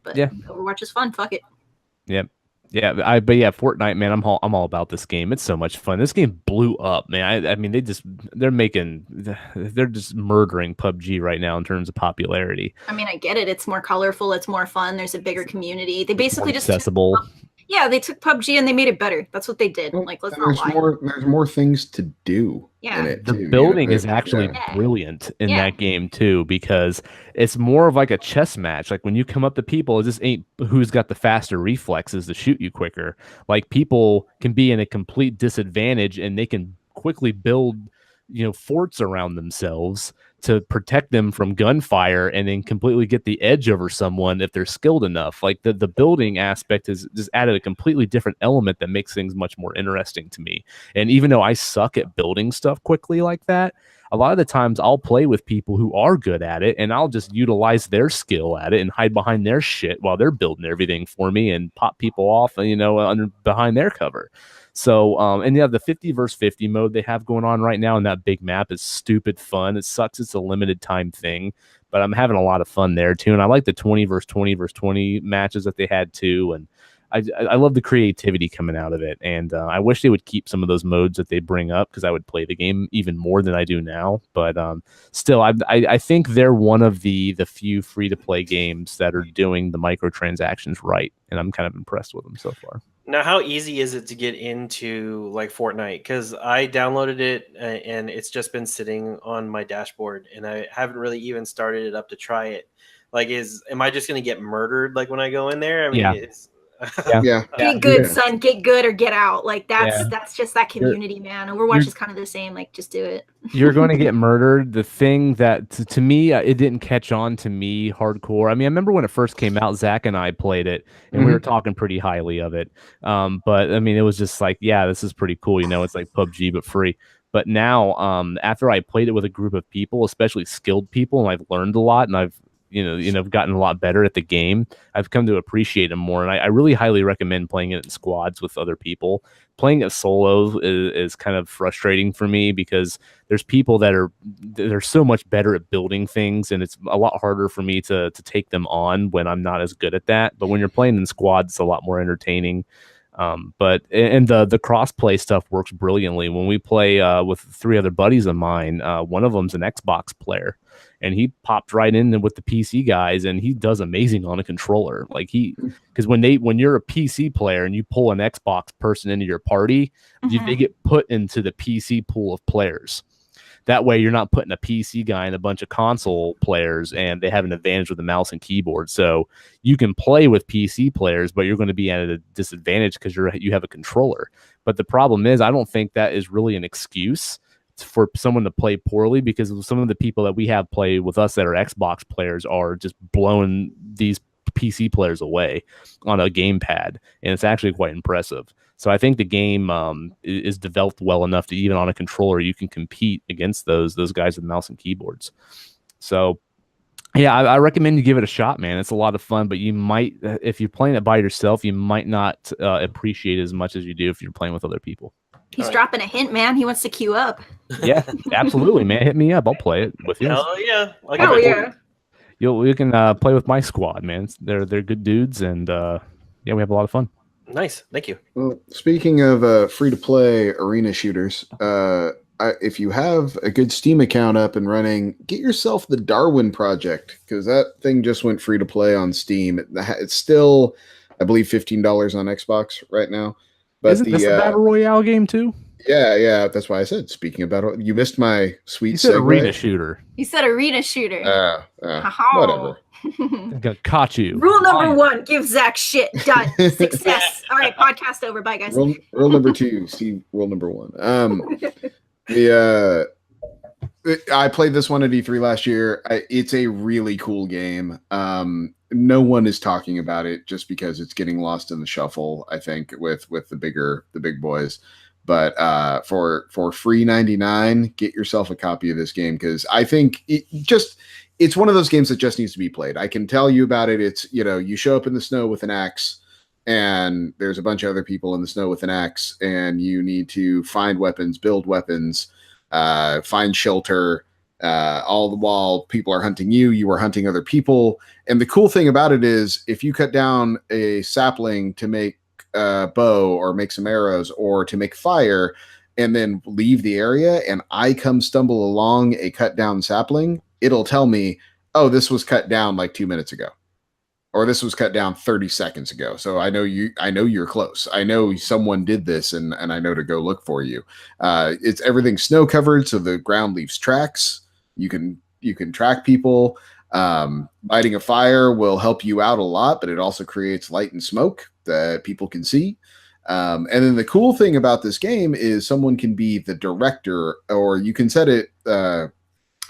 But Overwatch is fun. Fuck it. Yep. Yeah, Fortnite, man, I'm all about this game. It's so much fun. This game blew up, man. I mean, they're just murdering PUBG right now in terms of popularity. I mean, I get it. It's more colorful. It's more fun. There's a bigger community. They basically just accessible. They took PUBG and they made it better. That's what they did. Well, like, let's not lie. There's more things to do. Yeah, in it the building is actually brilliant in that game too, because it's more of like a chess match. Like when you come up to people, it just ain't who's got the faster reflexes to shoot you quicker. Like people can be in a complete disadvantage, and they can quickly build forts around themselves to protect them from gunfire and then completely get the edge over someone if they're skilled enough. Like the building aspect has just added a completely different element that makes things much more interesting to me. And even though I suck at building stuff quickly like that, a lot of the times I'll play with people who are good at it, and I'll just utilize their skill at it and hide behind their shit while they're building everything for me and pop people off, under behind their cover. So, and the 50 versus 50 mode they have going on right now in that big map is stupid fun. It sucks it's a limited time thing, but I'm having a lot of fun there too. And I like the 20 versus 20 versus 20 matches that they had too. And I love the creativity coming out of it, and I wish they would keep some of those modes that they bring up because I would play the game even more than I do now. But still, I think they're one of the few free to play games that are doing the microtransactions right, and I'm kind of impressed with them so far. Now, how easy is it to get into like Fortnite? Because I downloaded it and it's just been sitting on my dashboard, and I haven't really even started it up to try it. Like, am I just going to get murdered like when I go in there? I mean, Yeah. it's Yeah. Get good, son. Get good or get out. Like that's just that community, man. Overwatch is kind of the same. Like, just do it. You're going to get murdered. The thing that to me, it didn't catch on to me hardcore. I mean, I remember when it first came out, Zach and I played it, and we were talking pretty highly of it. But I mean, it was just like, yeah, this is pretty cool. It's like PUBG but free. But now, after I played it with a group of people, especially skilled people, and I've learned a lot, and I've gotten a lot better at the game, I've come to appreciate them more. And I really highly recommend playing it in squads with other people. Playing it solo is kind of frustrating for me because there's people they're so much better at building things, and it's a lot harder for me to take them on when I'm not as good at that. But when you're playing in squads, it's a lot more entertaining. But the cross-play stuff works brilliantly. When we play with 3 other buddies of mine, one of them's an Xbox player, and he popped right in with the PC guys, and he does amazing on a controller. Like because when you're a PC player and you pull an Xbox person into your party, they get put into the PC pool of players. That way, you're not putting a PC guy and a bunch of console players, and they have an advantage with the mouse and keyboard. So you can play with PC players, but you're going to be at a disadvantage because you have a controller. But the problem is, I don't think that is really an excuse for someone to play poorly, because some of the people that we have play with us that are Xbox players are just blowing these PC players away on a gamepad, and it's actually quite impressive. So I think the game is developed well enough to even on a controller you can compete against those guys with mouse and keyboards. So yeah, I recommend you give it a shot, man. It's a lot of fun, but you might, if you're playing it by yourself, you might not appreciate it as much as you do if you're playing with other people. He's dropping a hint, man. He wants to queue up. Yeah, absolutely, man. Hit me up. I'll play it with you. Hell yeah! You can play with my squad, man. They're good dudes, and we have a lot of fun. Nice, thank you. Well, speaking of free-to-play arena shooters, if you have a good Steam account up and running, get yourself the Darwin Project, because that thing just went free-to-play on Steam. It's still, I believe, $15 on Xbox right now. But isn't this a Battle Royale game too? Yeah, that's why I said, speaking of Battle, you missed my sweet segue. Arena shooter. You said arena shooter. Whatever. Caught you. Rule number 1, give Zach shit. Done. Success. All right, podcast over. Bye, guys. Rule number 2, see rule number 1. I played this one at E3 last year. It's a really cool game. No one is talking about it just because it's getting lost in the shuffle, I think, with the big boys. But for free 99, get yourself a copy of this game, because I think it's one of those games that just needs to be played. I can tell you about it. It's, you show up in the snow with an axe, and there's a bunch of other people in the snow with an axe, and you need to find weapons, build weapons, find shelter, all the while people are hunting you. You are hunting other people. And the cool thing about it is, if you cut down a sapling to make a bow or make some arrows or to make fire, and then leave the area, and I come stumble along a cut down sapling, it'll tell me, oh, this was cut down like 2 minutes ago, or this was cut down 30 seconds ago. So I know you're close. I know someone did this, and I know to go look for you. It's everything snow covered, so the ground leaves tracks. You can track people. Lighting a fire will help you out a lot, but it also creates light and smoke that people can see. And then the cool thing about this game is someone can be the director, or you can set it.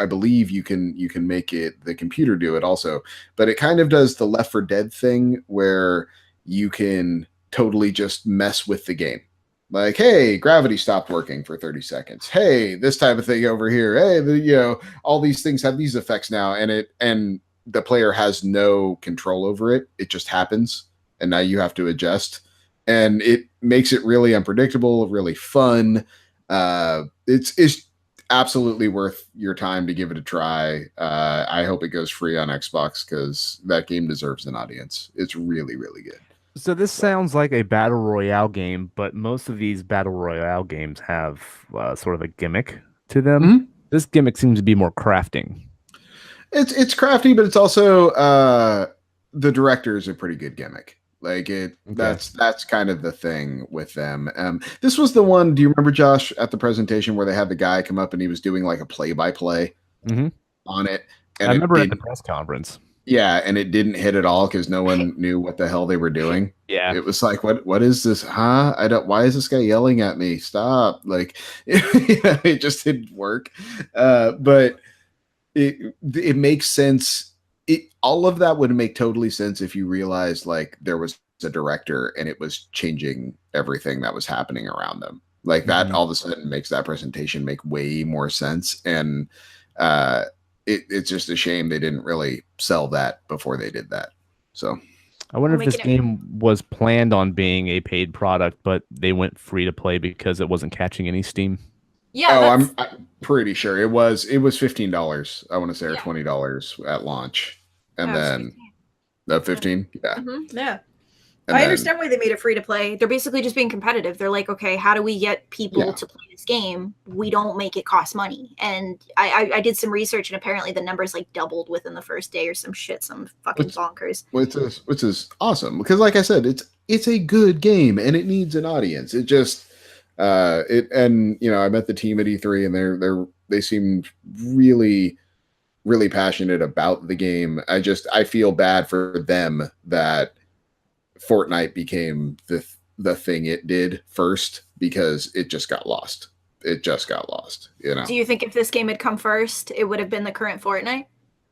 I believe you can make the computer do it also, but it kind of does the Left 4 Dead thing where you can totally just mess with the game. Like, hey, gravity stopped working for 30 seconds. Hey, this type of thing over here. Hey, all these things have these effects now, and the player has no control over it. It just happens, and now you have to adjust, and it makes it really unpredictable, really fun. It's absolutely worth your time to give it a try. I hope it goes free on Xbox because that game deserves an audience. It's really, really good. So this sounds like a battle royale game, but most of these battle royale games have sort of a gimmick to them. Mhm. This gimmick seems to be more crafting. It's crafty, but it's also the director is a pretty good gimmick. Like it, Okay. that's kind of the thing with them. This was the one. Do you remember, Josh, at the presentation where they had the guy come up and he was doing like a play-by-play Mm-hmm. on it, I and remember at the press conference. yeah, and it didn't hit at all because no one knew what the hell they were doing. Yeah. It was like, what is this? Huh? I don't. Why is this guy yelling at me? Stop! Like, it just didn't work. But it makes sense. All of that would make totally sense if you realized like there was a director and it was changing everything that was happening around them. Like that all of a sudden makes that presentation make way more sense. And it's just a shame they didn't really sell that before they did that. So I wonder We'll if this make it- game was planned on being a paid product, but they went free to play because it wasn't catching any steam. Yeah, I'm pretty sure it was $15. I want to say, or Yeah. $20 at launch, and Yeah, it was then the 15, yeah. yeah. And I then- understand why they made it free to play. They're basically just being competitive. They're like, okay, how do we get people Yeah. to play this game? We don't make it cost money. And I did some research, and apparently the numbers like doubled within the first day or some shit, some fucking Which- bonkers. which is awesome because, like I said, it's a good game and it needs an audience. It just I met the team at E3 and they seemed really, really passionate about the game. I feel bad for them that Fortnite became the thing it did first because it just got lost. It just got lost, Do you think if this game had come first, it would have been the current Fortnite?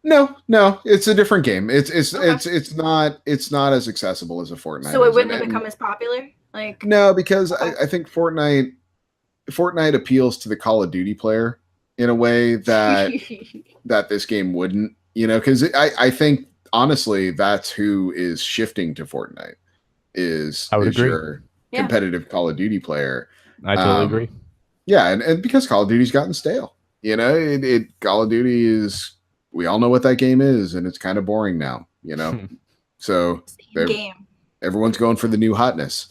No, it's a different game. It's Okay. it's not as accessible as a Fortnite. So it is. wouldn't have And- become as popular? Like No, because Okay. I think Fortnite appeals to the Call of Duty player in a way that this game wouldn't. Because I think honestly that's who is shifting to Fortnite I would agree. your Yeah. competitive Call of Duty player. I totally Um, agree. Yeah, and because Call of Duty's gotten stale, Call of Duty is, we all know what that game is, and it's kind of boring now, So same they're- game. everyone's going for the new hotness,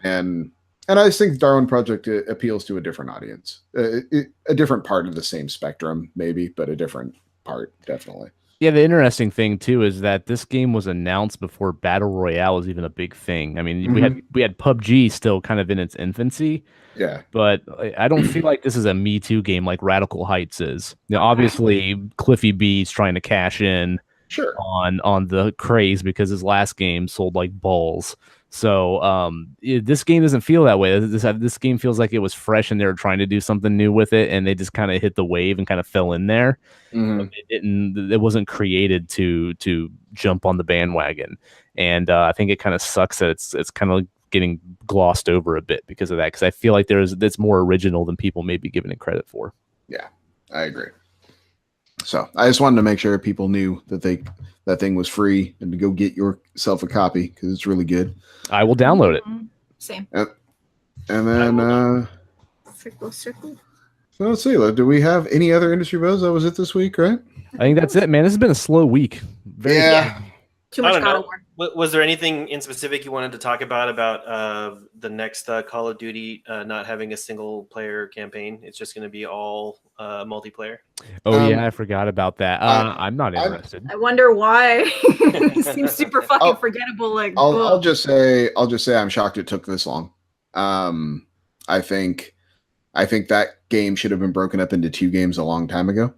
and I just think Darwin Project appeals to a different audience, a different part of the same spectrum, maybe, but a different part, definitely. Yeah, the interesting thing too is that this game was announced before Battle Royale was even a big thing. I mean, we had PUBG still kind of in its infancy, Yeah, but I don't feel like this is a Me Too game like Radical Heights is. Now, obviously, Cliffy B's trying to cash in sure. on the craze because his last game sold like balls. So this game doesn't feel that way. This game feels like it was fresh and they were trying to do something new with it, and they just kind of hit the wave and kind of fell in there. Mhm. It wasn't created to jump on the bandwagon, and I think it kind of sucks that it's kind of getting glossed over a bit because of that. Because I feel like it's more original than people may be giving it credit for. Yeah, I agree. So I just wanted to make sure people knew that that thing was free and to go get yourself a copy because it's really good. I will download it. Mhm. Same. And then Circle. so let's see. Do we have any other industry buzz? That was it this week, right? I think that's it, man. This has been a slow week. Yeah. Too I much don't God know. of War. Was there anything in specific you wanted to talk about the next Call of Duty not having a single player campaign? It's just going to be all multiplayer. Oh yeah, I forgot about that. I'm not I'm- interested. I wonder why. He seems super fucking I'll- forgettable. Like, I'll ugh. just say I'm shocked it took this long. I think that game should have been broken up into 2 games a long time ago.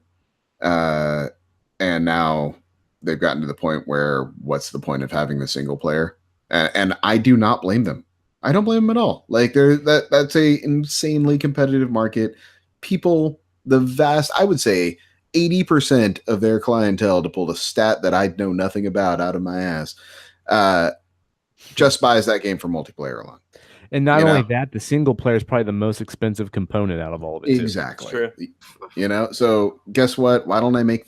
And now they've gotten to the point where what's the point of having the single player? And I do not blame them. I don't blame them at all. Like that's a insanely competitive market. People, I would say 80% of their clientele, to pull a stat that I know nothing about out of my ass, just buys that game for multiplayer alone. And not only that, the single player is probably the most expensive component out of all of it. Exactly. True. So guess what? Why don't I just make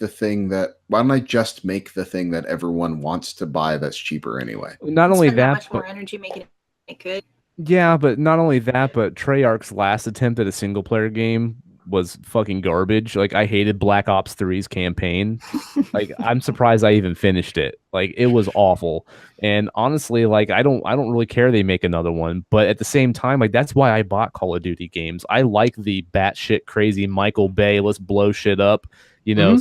the thing that everyone wants to buy that's cheaper anyway? Not only Spend that, much more energy making it good. yeah, but not only that, but Treyarch's last attempt at a single player game was fucking garbage. Like, I hated Black Ops 3's campaign. Like, I'm surprised I even finished it. Like, it was awful. And honestly, like, I don't really care they make another one. But at the same time, like, that's why I bought Call of Duty games. I like the batshit crazy Michael Bay, let's blow shit up,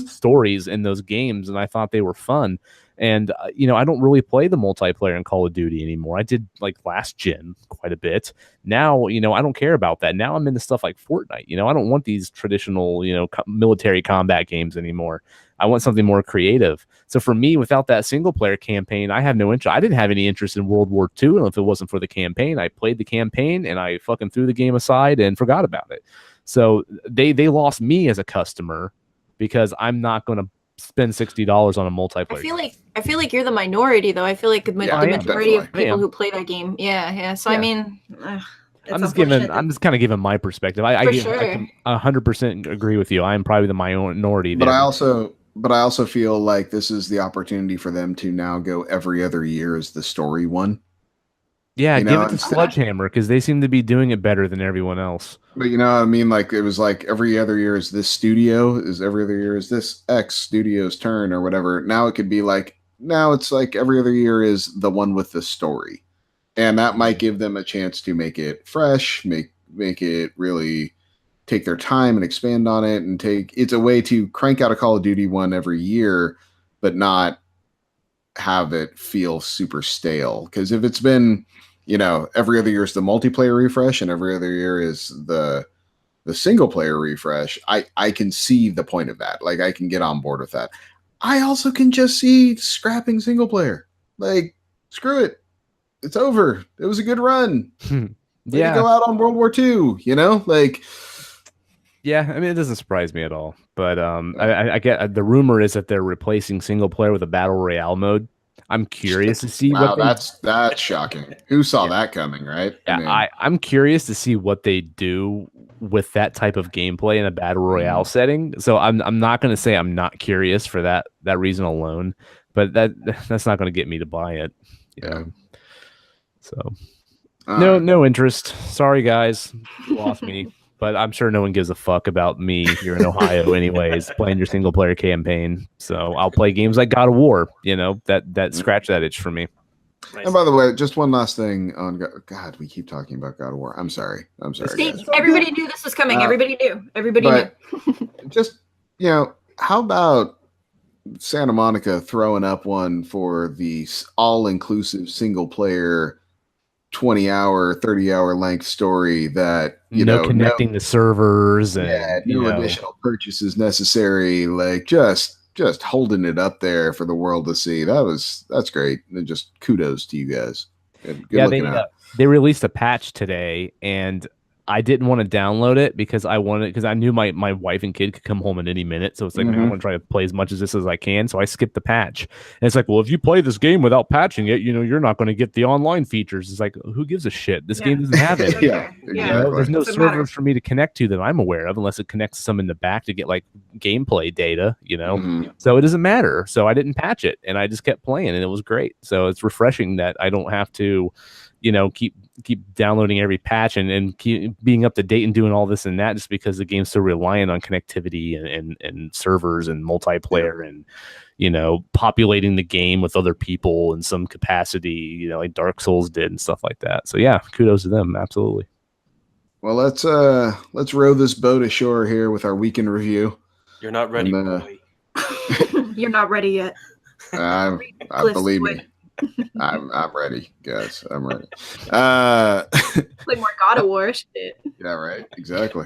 stories in those games, and I thought they were fun. And, I don't really play the multiplayer in Call of Duty anymore. I did, like, last gen quite a bit. Now, I don't care about that. Now I'm into stuff like Fortnite. I don't want these traditional, military combat games anymore. I want something more creative. So for me, without that single-player campaign, I have no interest. I didn't have any interest in World War II, and if it wasn't for the campaign. I played the campaign, and I fucking threw the game aside and forgot about it. So they lost me as a customer because I'm not going to spend $60 on a multiplayer. I feel like you're the minority, though. I feel like the majority of people who play that game. Yeah. So Yeah. I mean, I'm just kind of giving my perspective. I can 100% agree with you. I am probably the minority there. But I also feel like this is the opportunity for them to now go every other year as the story one. Yeah, give it to Sledgehammer, because they seem to be doing it better than everyone else. But you know what I mean? Like, it was like every other year is this studio, every other year is this X studio's turn or whatever. Now it could be like, now it's like every other year is the one with the story. And that might give them a chance to make it fresh, make it really take their time and expand on it, and it's a way to crank out a Call of Duty one every year, but not have it feel super stale. Because if it's been, every other year is the multiplayer refresh and every other year is the single player refresh, I can see the point of that. Like, I can get on board with that. I also can just see scrapping single player. Like, screw it. It's over. It was a good run. Yeah. Go out on World War II, like. Yeah, I mean, it doesn't surprise me at all. But I get the rumor is that they're replacing single player with a battle royale mode. I'm curious to see what that's shocking. Who saw that coming, right? Yeah, I'm curious to see what they do with that type of gameplay in a battle royale setting. So I'm not going to say I'm not curious for that reason alone, but that's not going to get me to buy it. So no interest. Sorry guys, you lost me. But I'm sure no one gives a fuck about me here in Ohio anyways, playing your single player campaign. So I'll play games like God of War, that scratch that itch for me. Nice. And by the way, just one last thing on God, we keep talking about God of War. I'm sorry. Everybody knew this was coming. Everybody knew. Just, how about Santa Monica throwing up one for the all-inclusive single player 20-hour, 30-hour length story that connecting the servers and additional purchases necessary, like just holding it up there for the world to see. That's great. And just kudos to you guys. Good looking out. They released a patch today, and I didn't want to download it because I knew my wife and kid could come home at any minute. So it's like, I want to try to play as much of this as I can. So I skipped the patch. And it's like, well, if you play this game without patching it, you're not going to get the online features. It's like, who gives a shit? This game doesn't have it. Exactly. There's no servers for me to connect to that I'm aware of, unless it connects some in the back to get like gameplay data, So it doesn't matter. So I didn't patch it, and I just kept playing, and it was great. So it's refreshing that I don't have to keep downloading every patch and keep being up to date and doing all this and that, just because the game's so reliant on connectivity and servers and multiplayer and populating the game with other people in some capacity, like Dark Souls did and stuff like that. So yeah, kudos to them. Absolutely. Well, let's row this boat ashore here with our weekend review. You're not ready, boy. You're not ready yet. I believe me. I'm ready, guys. I'm ready. Play more God of War shit. Yeah, right. Exactly.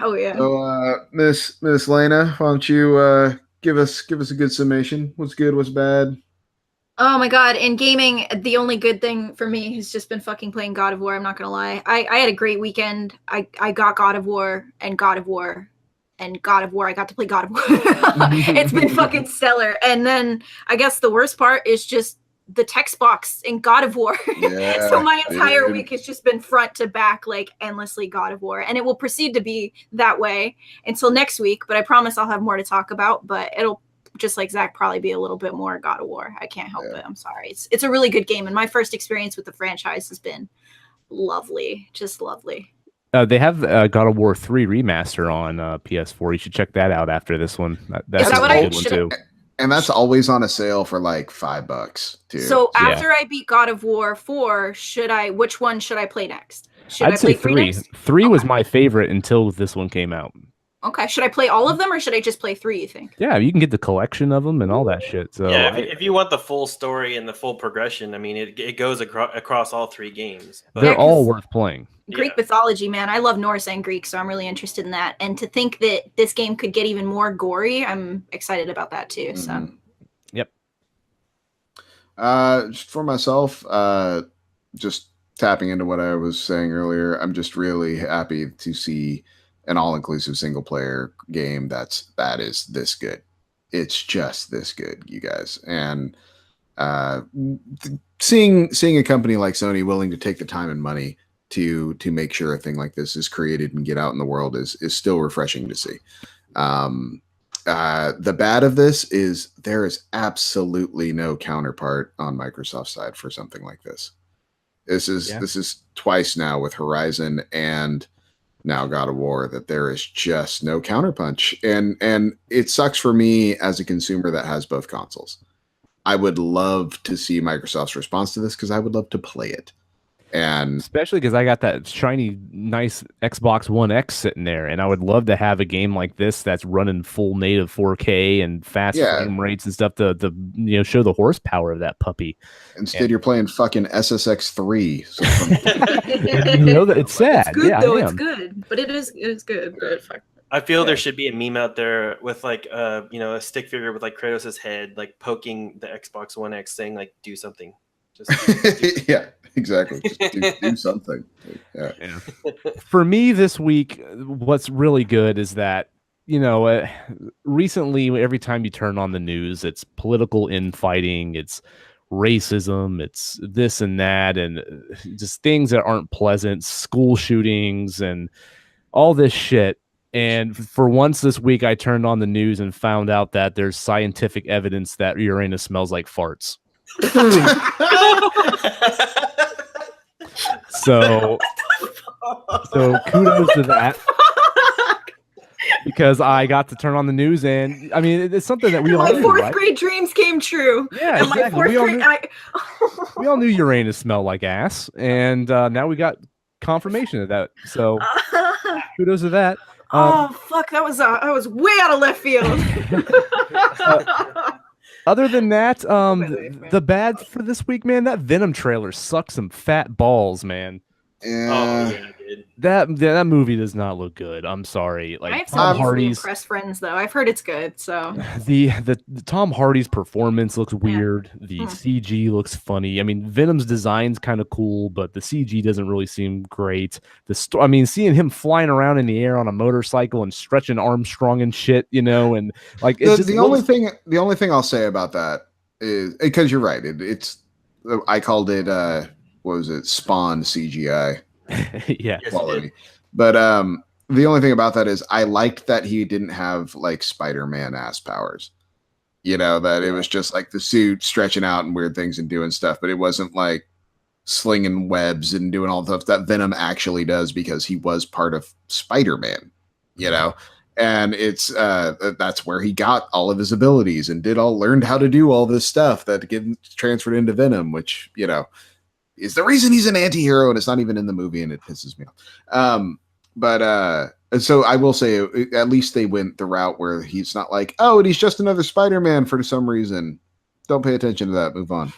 Oh yeah. So, Miss Lena, why don't you give us a good summation? What's good? What's bad? Oh my god! In gaming, the only good thing for me has just been fucking playing God of War. I'm not gonna lie. I had a great weekend. I got God of War, and God of War and God of War. I got to play God of War. It's been fucking stellar. And then I guess the worst part is just the text box in God of War. Yeah, So my entire dude. week has just been front to back, like endlessly God of War. And it will proceed to be that way until next week. But I promise I'll have more to talk about. But it'll, just like Zach, probably be a little bit more God of War. I can't help it. I'm sorry. It's a really good game. And my first experience with the franchise has been lovely. Just lovely. They have God of War 3 remaster on PS4. You should check that out after this one. That's that a what I good one should- too. And that's always on a sale for like $5 too. So Yeah. after I beat God of War 4, which one should I play next? Should I'd I say play 3 3. next? 3 was Okay. my favorite until this one came out. Okay. Should I play all of them or should I just play 3, you think? Yeah, you can get the collection of them and all that shit. So yeah, if you want the full story and the full progression, I mean, it goes across all 3 games. But they're Yeah, all 'cause- worth playing. Greek mythology, man. I love Norse and Greek, so I'm really interested in that. And to think that this game could get even more gory, I'm excited about that too. So Mhm. Yep. Just for myself, just tapping into what I was saying earlier, I'm just really happy to see an all-inclusive single-player game that is this good. It's just this good, you guys. And seeing a company like Sony willing to take the time and money to make sure a thing like this is created and get out in the world is still refreshing to see. The bad of this is there is absolutely no counterpart on Microsoft's side for something like this. This is twice now with Horizon and now God of War that there is just no counterpunch, and it sucks for me as a consumer that has both consoles. I would love to see Microsoft's response to this because I would love to play it. And Especially because I got that shiny, nice Xbox One X sitting there, and I would love to have a game like this that's running full native 4K and fast frame rates and stuff to show the horsepower of that puppy. instead, you're playing fucking SSX3. So You know that it's sad. it's good yeah, though. I It's am. good, but it is good. But fuck. I feel there should be a meme out there with like a stick figure with like Kratos' head like poking the Xbox One X saying like do something. Just yeah, exactly. Just do something. Yeah. For me this week, what's really good is that recently every time you turn on the news, it's political infighting, it's racism, it's this and that, and just things that aren't pleasant, school shootings and all this shit. And for once this week, I turned on the news and found out that there's scientific evidence that Uranus smells like farts. So kudos to that, because I got to turn on the news, and I mean it's something that we all My knew, fourth right? grade dreams came true. Yeah, And my exactly. fourth grade, We all knew Uranus smelled like ass, and now we got confirmation of that. So kudos to that. Oh fuck! That was way out of left field. Other than that, the bad for this week, man, that Venom trailer sucks some fat balls, man. oh yeah, dude. That movie does not look good. I'm sorry. I Like have Tom some easily Hardy's impressed friends though. I've heard it's good. So the Tom Hardy's performance looks weird. The Hmm. CG looks funny. I mean, Venom's design's kind of cool, but the CG doesn't really seem great. Seeing him flying around in the air on a motorcycle and stretching Armstrong and shit, and like The only thing I'll say about that is because you're right. It's I called it what was it, Spawn CGI yeah. Yes, quality. But the only thing about that is I liked that he didn't have like Spider-Man ass powers. That it was just like the suit stretching out and weird things and doing stuff, but it wasn't like slinging webs and doing all the stuff that Venom actually does because he was part of Spider-Man, and it's that's where he got all of his abilities and learned how to do all this stuff that gets transferred into Venom, which is the reason he's an anti-hero, and it's not even in the movie, and it pisses me off. But so I will say, at least they went the route where he's not like, oh, and he's just another Spider-Man for some reason. Don't pay attention to that. Move on.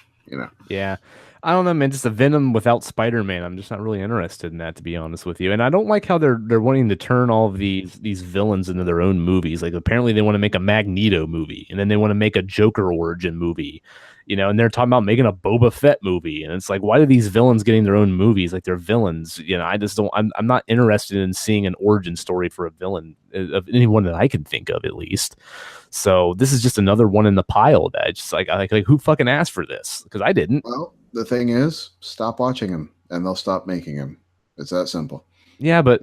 Yeah. I don't know, man. Just a Venom without Spider-Man. I'm just not really interested in that, to be honest with you. And I don't like how they're wanting to turn all of these villains into their own movies. Like apparently they want to make a Magneto movie, and then they want to make a Joker origin movie, and they're talking about making a Boba Fett movie. And it's like, why are these villains getting their own movies? Like they're villains. I just don't. I'm not interested in seeing an origin story for a villain of anyone that I can think of, at least. So this is just another one in the pile that just like who fucking asked for this? Because I didn't. Well, the thing is, stop watching them, and they'll stop making them. It's that simple. Yeah, but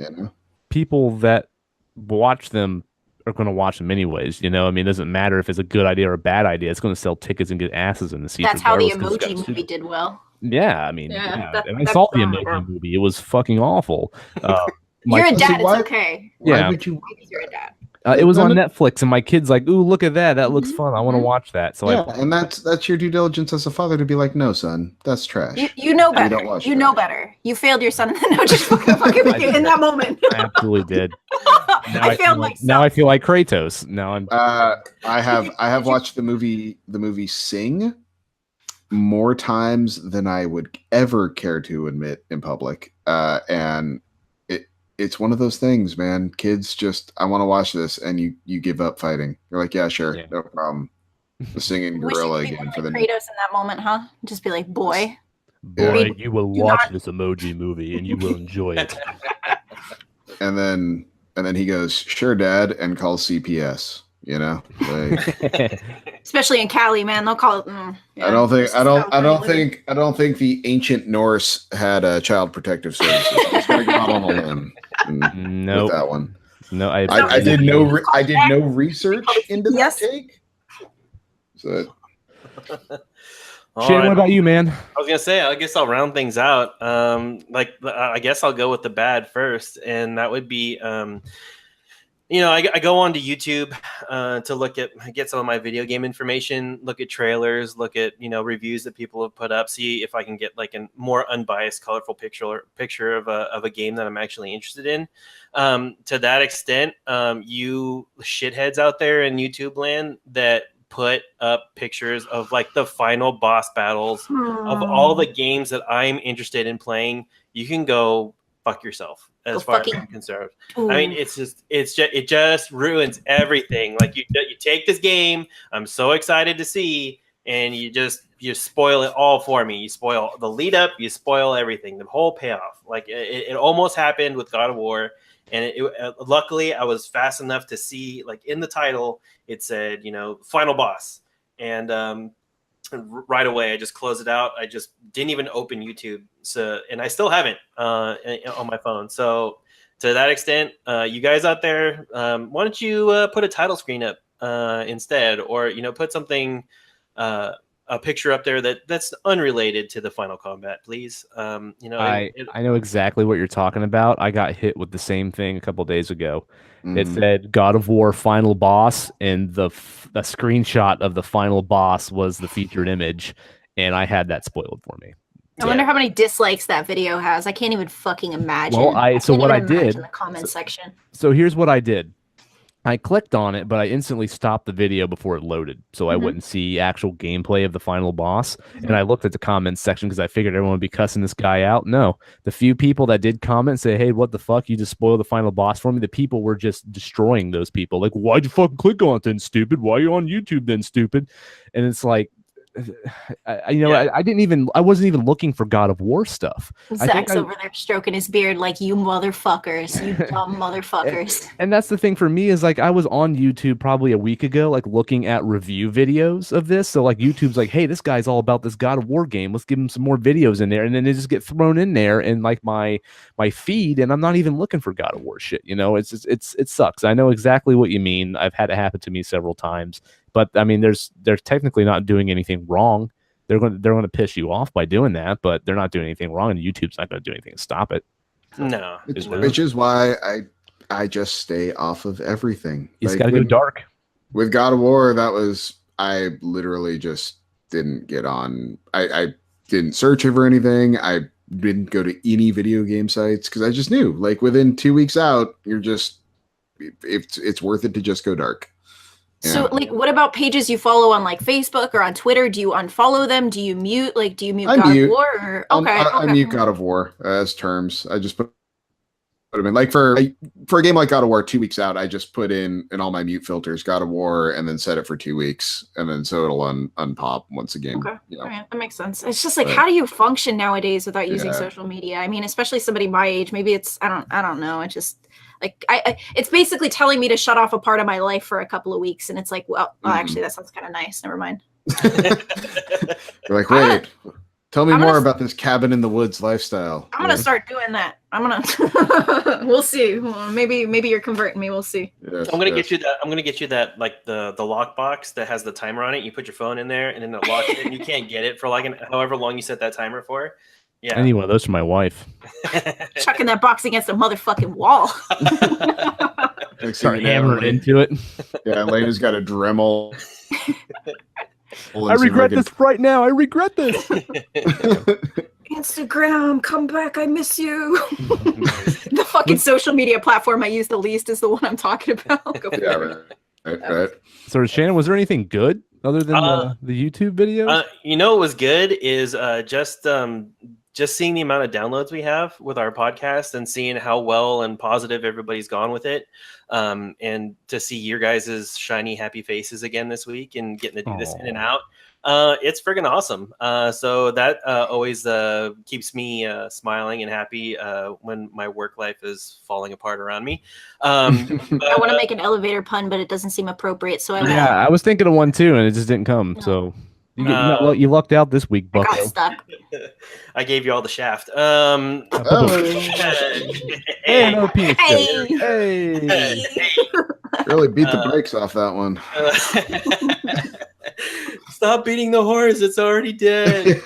people that watch them are going to watch them anyways. I mean, it doesn't matter if it's a good idea or a bad idea. It's going to sell tickets and get asses in the seats. That's how the Emoji Movie did well. Yeah, I mean, and I saw the Emoji Movie. It was fucking awful. You're a dad. It's okay. Why would you? You're a dad. It was on Netflix, and my kid's like, "Ooh, look at that! That looks fun. I want to watch that." So and that's your due diligence as a father to be like, "No, son, that's trash." You know better. You know better. You failed your son, and then no, just fucking with you in that moment. I absolutely did. I failed myself. Now I feel like Kratos. Now I'm. I have watched the movie Sing more times than I would ever care to admit in public, and it's one of those things, man. Kids just, I want to watch this, and you give up fighting. You're like, yeah, sure, no problem. The singing gorilla again for the Kratos in that moment, huh? Just be like, boy, you will watch this Emoji Movie, and you will enjoy it. and then he goes, sure, Dad, and calls CPS. Like, especially in Cali, man, they'll call it. I don't think the ancient Norse had child protective services. I'm just gonna go out on a limb. With that one. No, I did no research into that take. So, Shane, what about you, man? I was gonna say, I guess I'll round things out. I guess I'll go with the bad first, and that would be, I go onto YouTube to get some of my video game information, look at trailers, look at reviews that people have put up, see if I can get like a more unbiased, colorful picture of a game that I'm actually interested in. To that extent, you shitheads out there in YouTube land that put up pictures of like the final boss battles of all the games that I'm interested in playing, you can go fuck yourself. As far as I'm concerned, I mean, it just ruins everything. Like you take this game, I'm so excited to see, and you spoil it all for me. You spoil the lead up, you spoil everything, the whole payoff. Like it almost happened with God of War, and luckily I was fast enough to see, like in the title, it said final boss, and right away I just closed it out. I just didn't even open YouTube, and I still haven't on my phone. So to that extent, you guys out there, why don't you put a title screen up instead, or put something, a picture up there that's unrelated to the final combat, please. I know exactly what you're talking about. I got hit with the same thing a couple days ago. It said God of War final boss, and the screenshot of the final boss was the featured image, and I had that spoiled for me. I wonder how many dislikes that video has. I can't even fucking imagine. Well, what I did in the comment section. So here's what I did. I clicked on it, but I instantly stopped the video before it loaded, so I wouldn't see actual gameplay of the final boss. And I looked at the comments section because I figured everyone would be cussing this guy out. No, the few people that did comment say, "Hey, what the fuck? You just spoiled the final boss for me." The people were just destroying those people. Like, why'd you fucking click on it then, stupid? Why are you on YouTube then, stupid? And it's like, I wasn't even looking for God of War stuff. Zach's over there stroking his beard like, you motherfuckers, you dumb motherfuckers. And that's the thing for me is like, I was on YouTube probably a week ago, like looking at review videos of this. So like YouTube's like, hey, this guy's all about this God of War game. Let's give him some more videos in there. And then they just get thrown in there in like my feed. And I'm not even looking for God of War shit. It sucks. I know exactly what you mean. I've had it happen to me several times. But I mean, they're technically not doing anything wrong. They're going to piss you off by doing that, but they're not doing anything wrong, and YouTube's not going to do anything to stop it. No, which is why I just stay off of everything. You just got to go dark. With God of War, I literally just didn't get on. I didn't search for anything. I didn't go to any video game sites because I just knew, like, within 2 weeks out, it's worth it to just go dark. So, like, what about pages you follow on like Facebook or on Twitter? Do you unfollow them? Do you mute? Like, do you mute I God mute. of War? Or... Okay, I mute God of War as terms. I just put them in. Like for a game like God of War, 2 weeks out, I just put in all my mute filters, God of War, and then set it for 2 weeks, and then so it'll unpop once a game. Okay, You know? all right, that makes sense. It's just like, how do you function nowadays without using social media? I mean, especially somebody my age. Maybe it's I don't know. It just like it's basically telling me to shut off a part of my life for a couple of weeks, and it's like, well, actually, that sounds kind of nice. Never mind. You're like, wait. Tell me more about this cabin in the woods lifestyle. I'm gonna start doing that. I'm gonna. We'll see. Maybe you're converting me. We'll see. Yes, I'm gonna get you that. I'm gonna get you that, like the lockbox that has the timer on it. You put your phone in there, and then it locks it, and you can't get it for like however long you set that timer for. Yeah, I need one of those for my wife. Chucking that box against a motherfucking wall. Start hammering into it. Yeah, Elena's got a Dremel. I regret this right now. I regret this. Instagram, come back. I miss you. The fucking social media platform I use the least is the one I'm talking about. Right. So, Shannon, was there anything good other than the YouTube videos? You know what was good is just seeing the amount of downloads we have with our podcast and seeing how well and positive everybody's gone with it. And to see your guys' shiny, happy faces again this week and getting to do this in and out. It's friggin' awesome. So that always keeps me smiling and happy when my work life is falling apart around me. I want to make an elevator pun, but it doesn't seem appropriate. So I was thinking of one too, and it just didn't come. No. So you lucked out this week, Bucko. I got stuck. I gave you all the shaft. Hey, no penis. Hey. Really beat the brakes off that one. Stop beating the horse. It's already dead.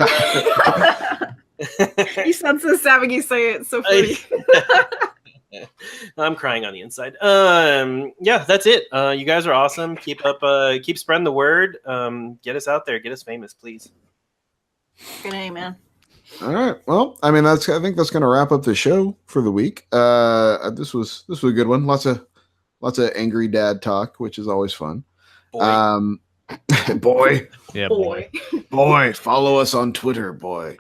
You sound so sad when you say it. It's so funny. I'm crying on the inside. Yeah, that's it. You guys are awesome. Keep up. Keep spreading the word. Get us out there. Get us famous, please. Good day, man. All right. Well, I mean, I think that's going to wrap up the show for the week. This was a good one. Lots of angry dad talk, which is always fun. Boy. Boy. Yeah, boy. Follow us on Twitter, boy.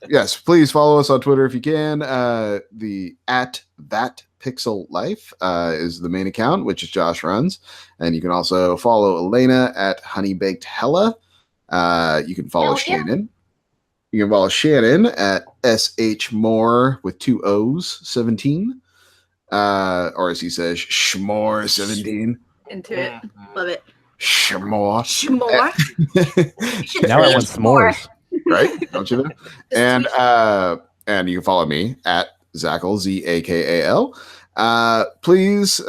Yes, please follow us on Twitter if you can. The @thatpixellife is the main account, which is Josh runs, and you can also follow Elena at honeybakedhella. You can follow Shannon. You can follow Shannon at shmore with 2 O's 17, or as he says, shmore17. Into it, love it. Shmore. Now I want s'mores. Right? Don't you know? And you can follow me at Zakal, Zakal. Please,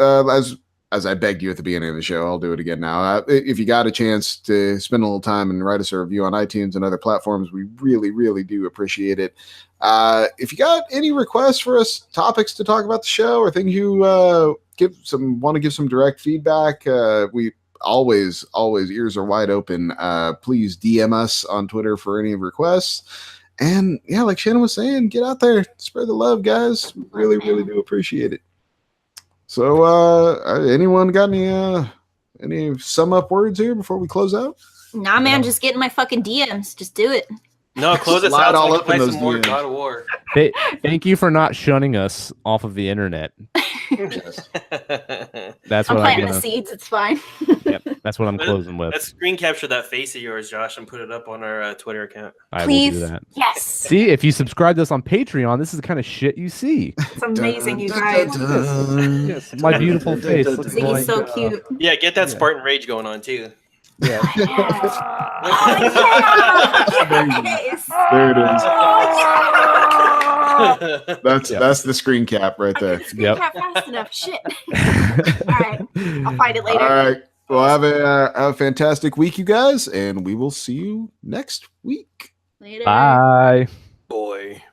as I begged you at the beginning of the show, I'll do it again now. If you got a chance to spend a little time and write us a review on iTunes and other platforms, we really, really do appreciate it. If you got any requests for us, topics to talk about the show, or things you want to give some direct feedback, we always ears are wide open. Please DM us on Twitter for any requests. And yeah, like Shannon was saying, get out there, spread the love, guys. Really, really do appreciate it. So, anyone got any sum up words here before we close out? Nah, man, just get in my fucking DMs. Just do it. No, close us out. All up in those more God of War. Thank you for not shunning us off of the internet. That's I'm what planting the seeds. It's fine. Yep, that's what I'm closing with. Let's screen capture that face of yours, Josh, and put it up on our Twitter account. Please. I will do that. Yes. See, if you subscribe to us on Patreon, this is the kind of shit you see. It's amazing, you guys. Yes, my beautiful face. He's so cute. Yeah, get that Spartan Rage going on too. Yeah. There it is. That's the screen cap right there. Screen cap fast enough. Shit. All right, I'll find it later. All right. Well, have a fantastic week, you guys, and we will see you next week. Later. Bye. Boy.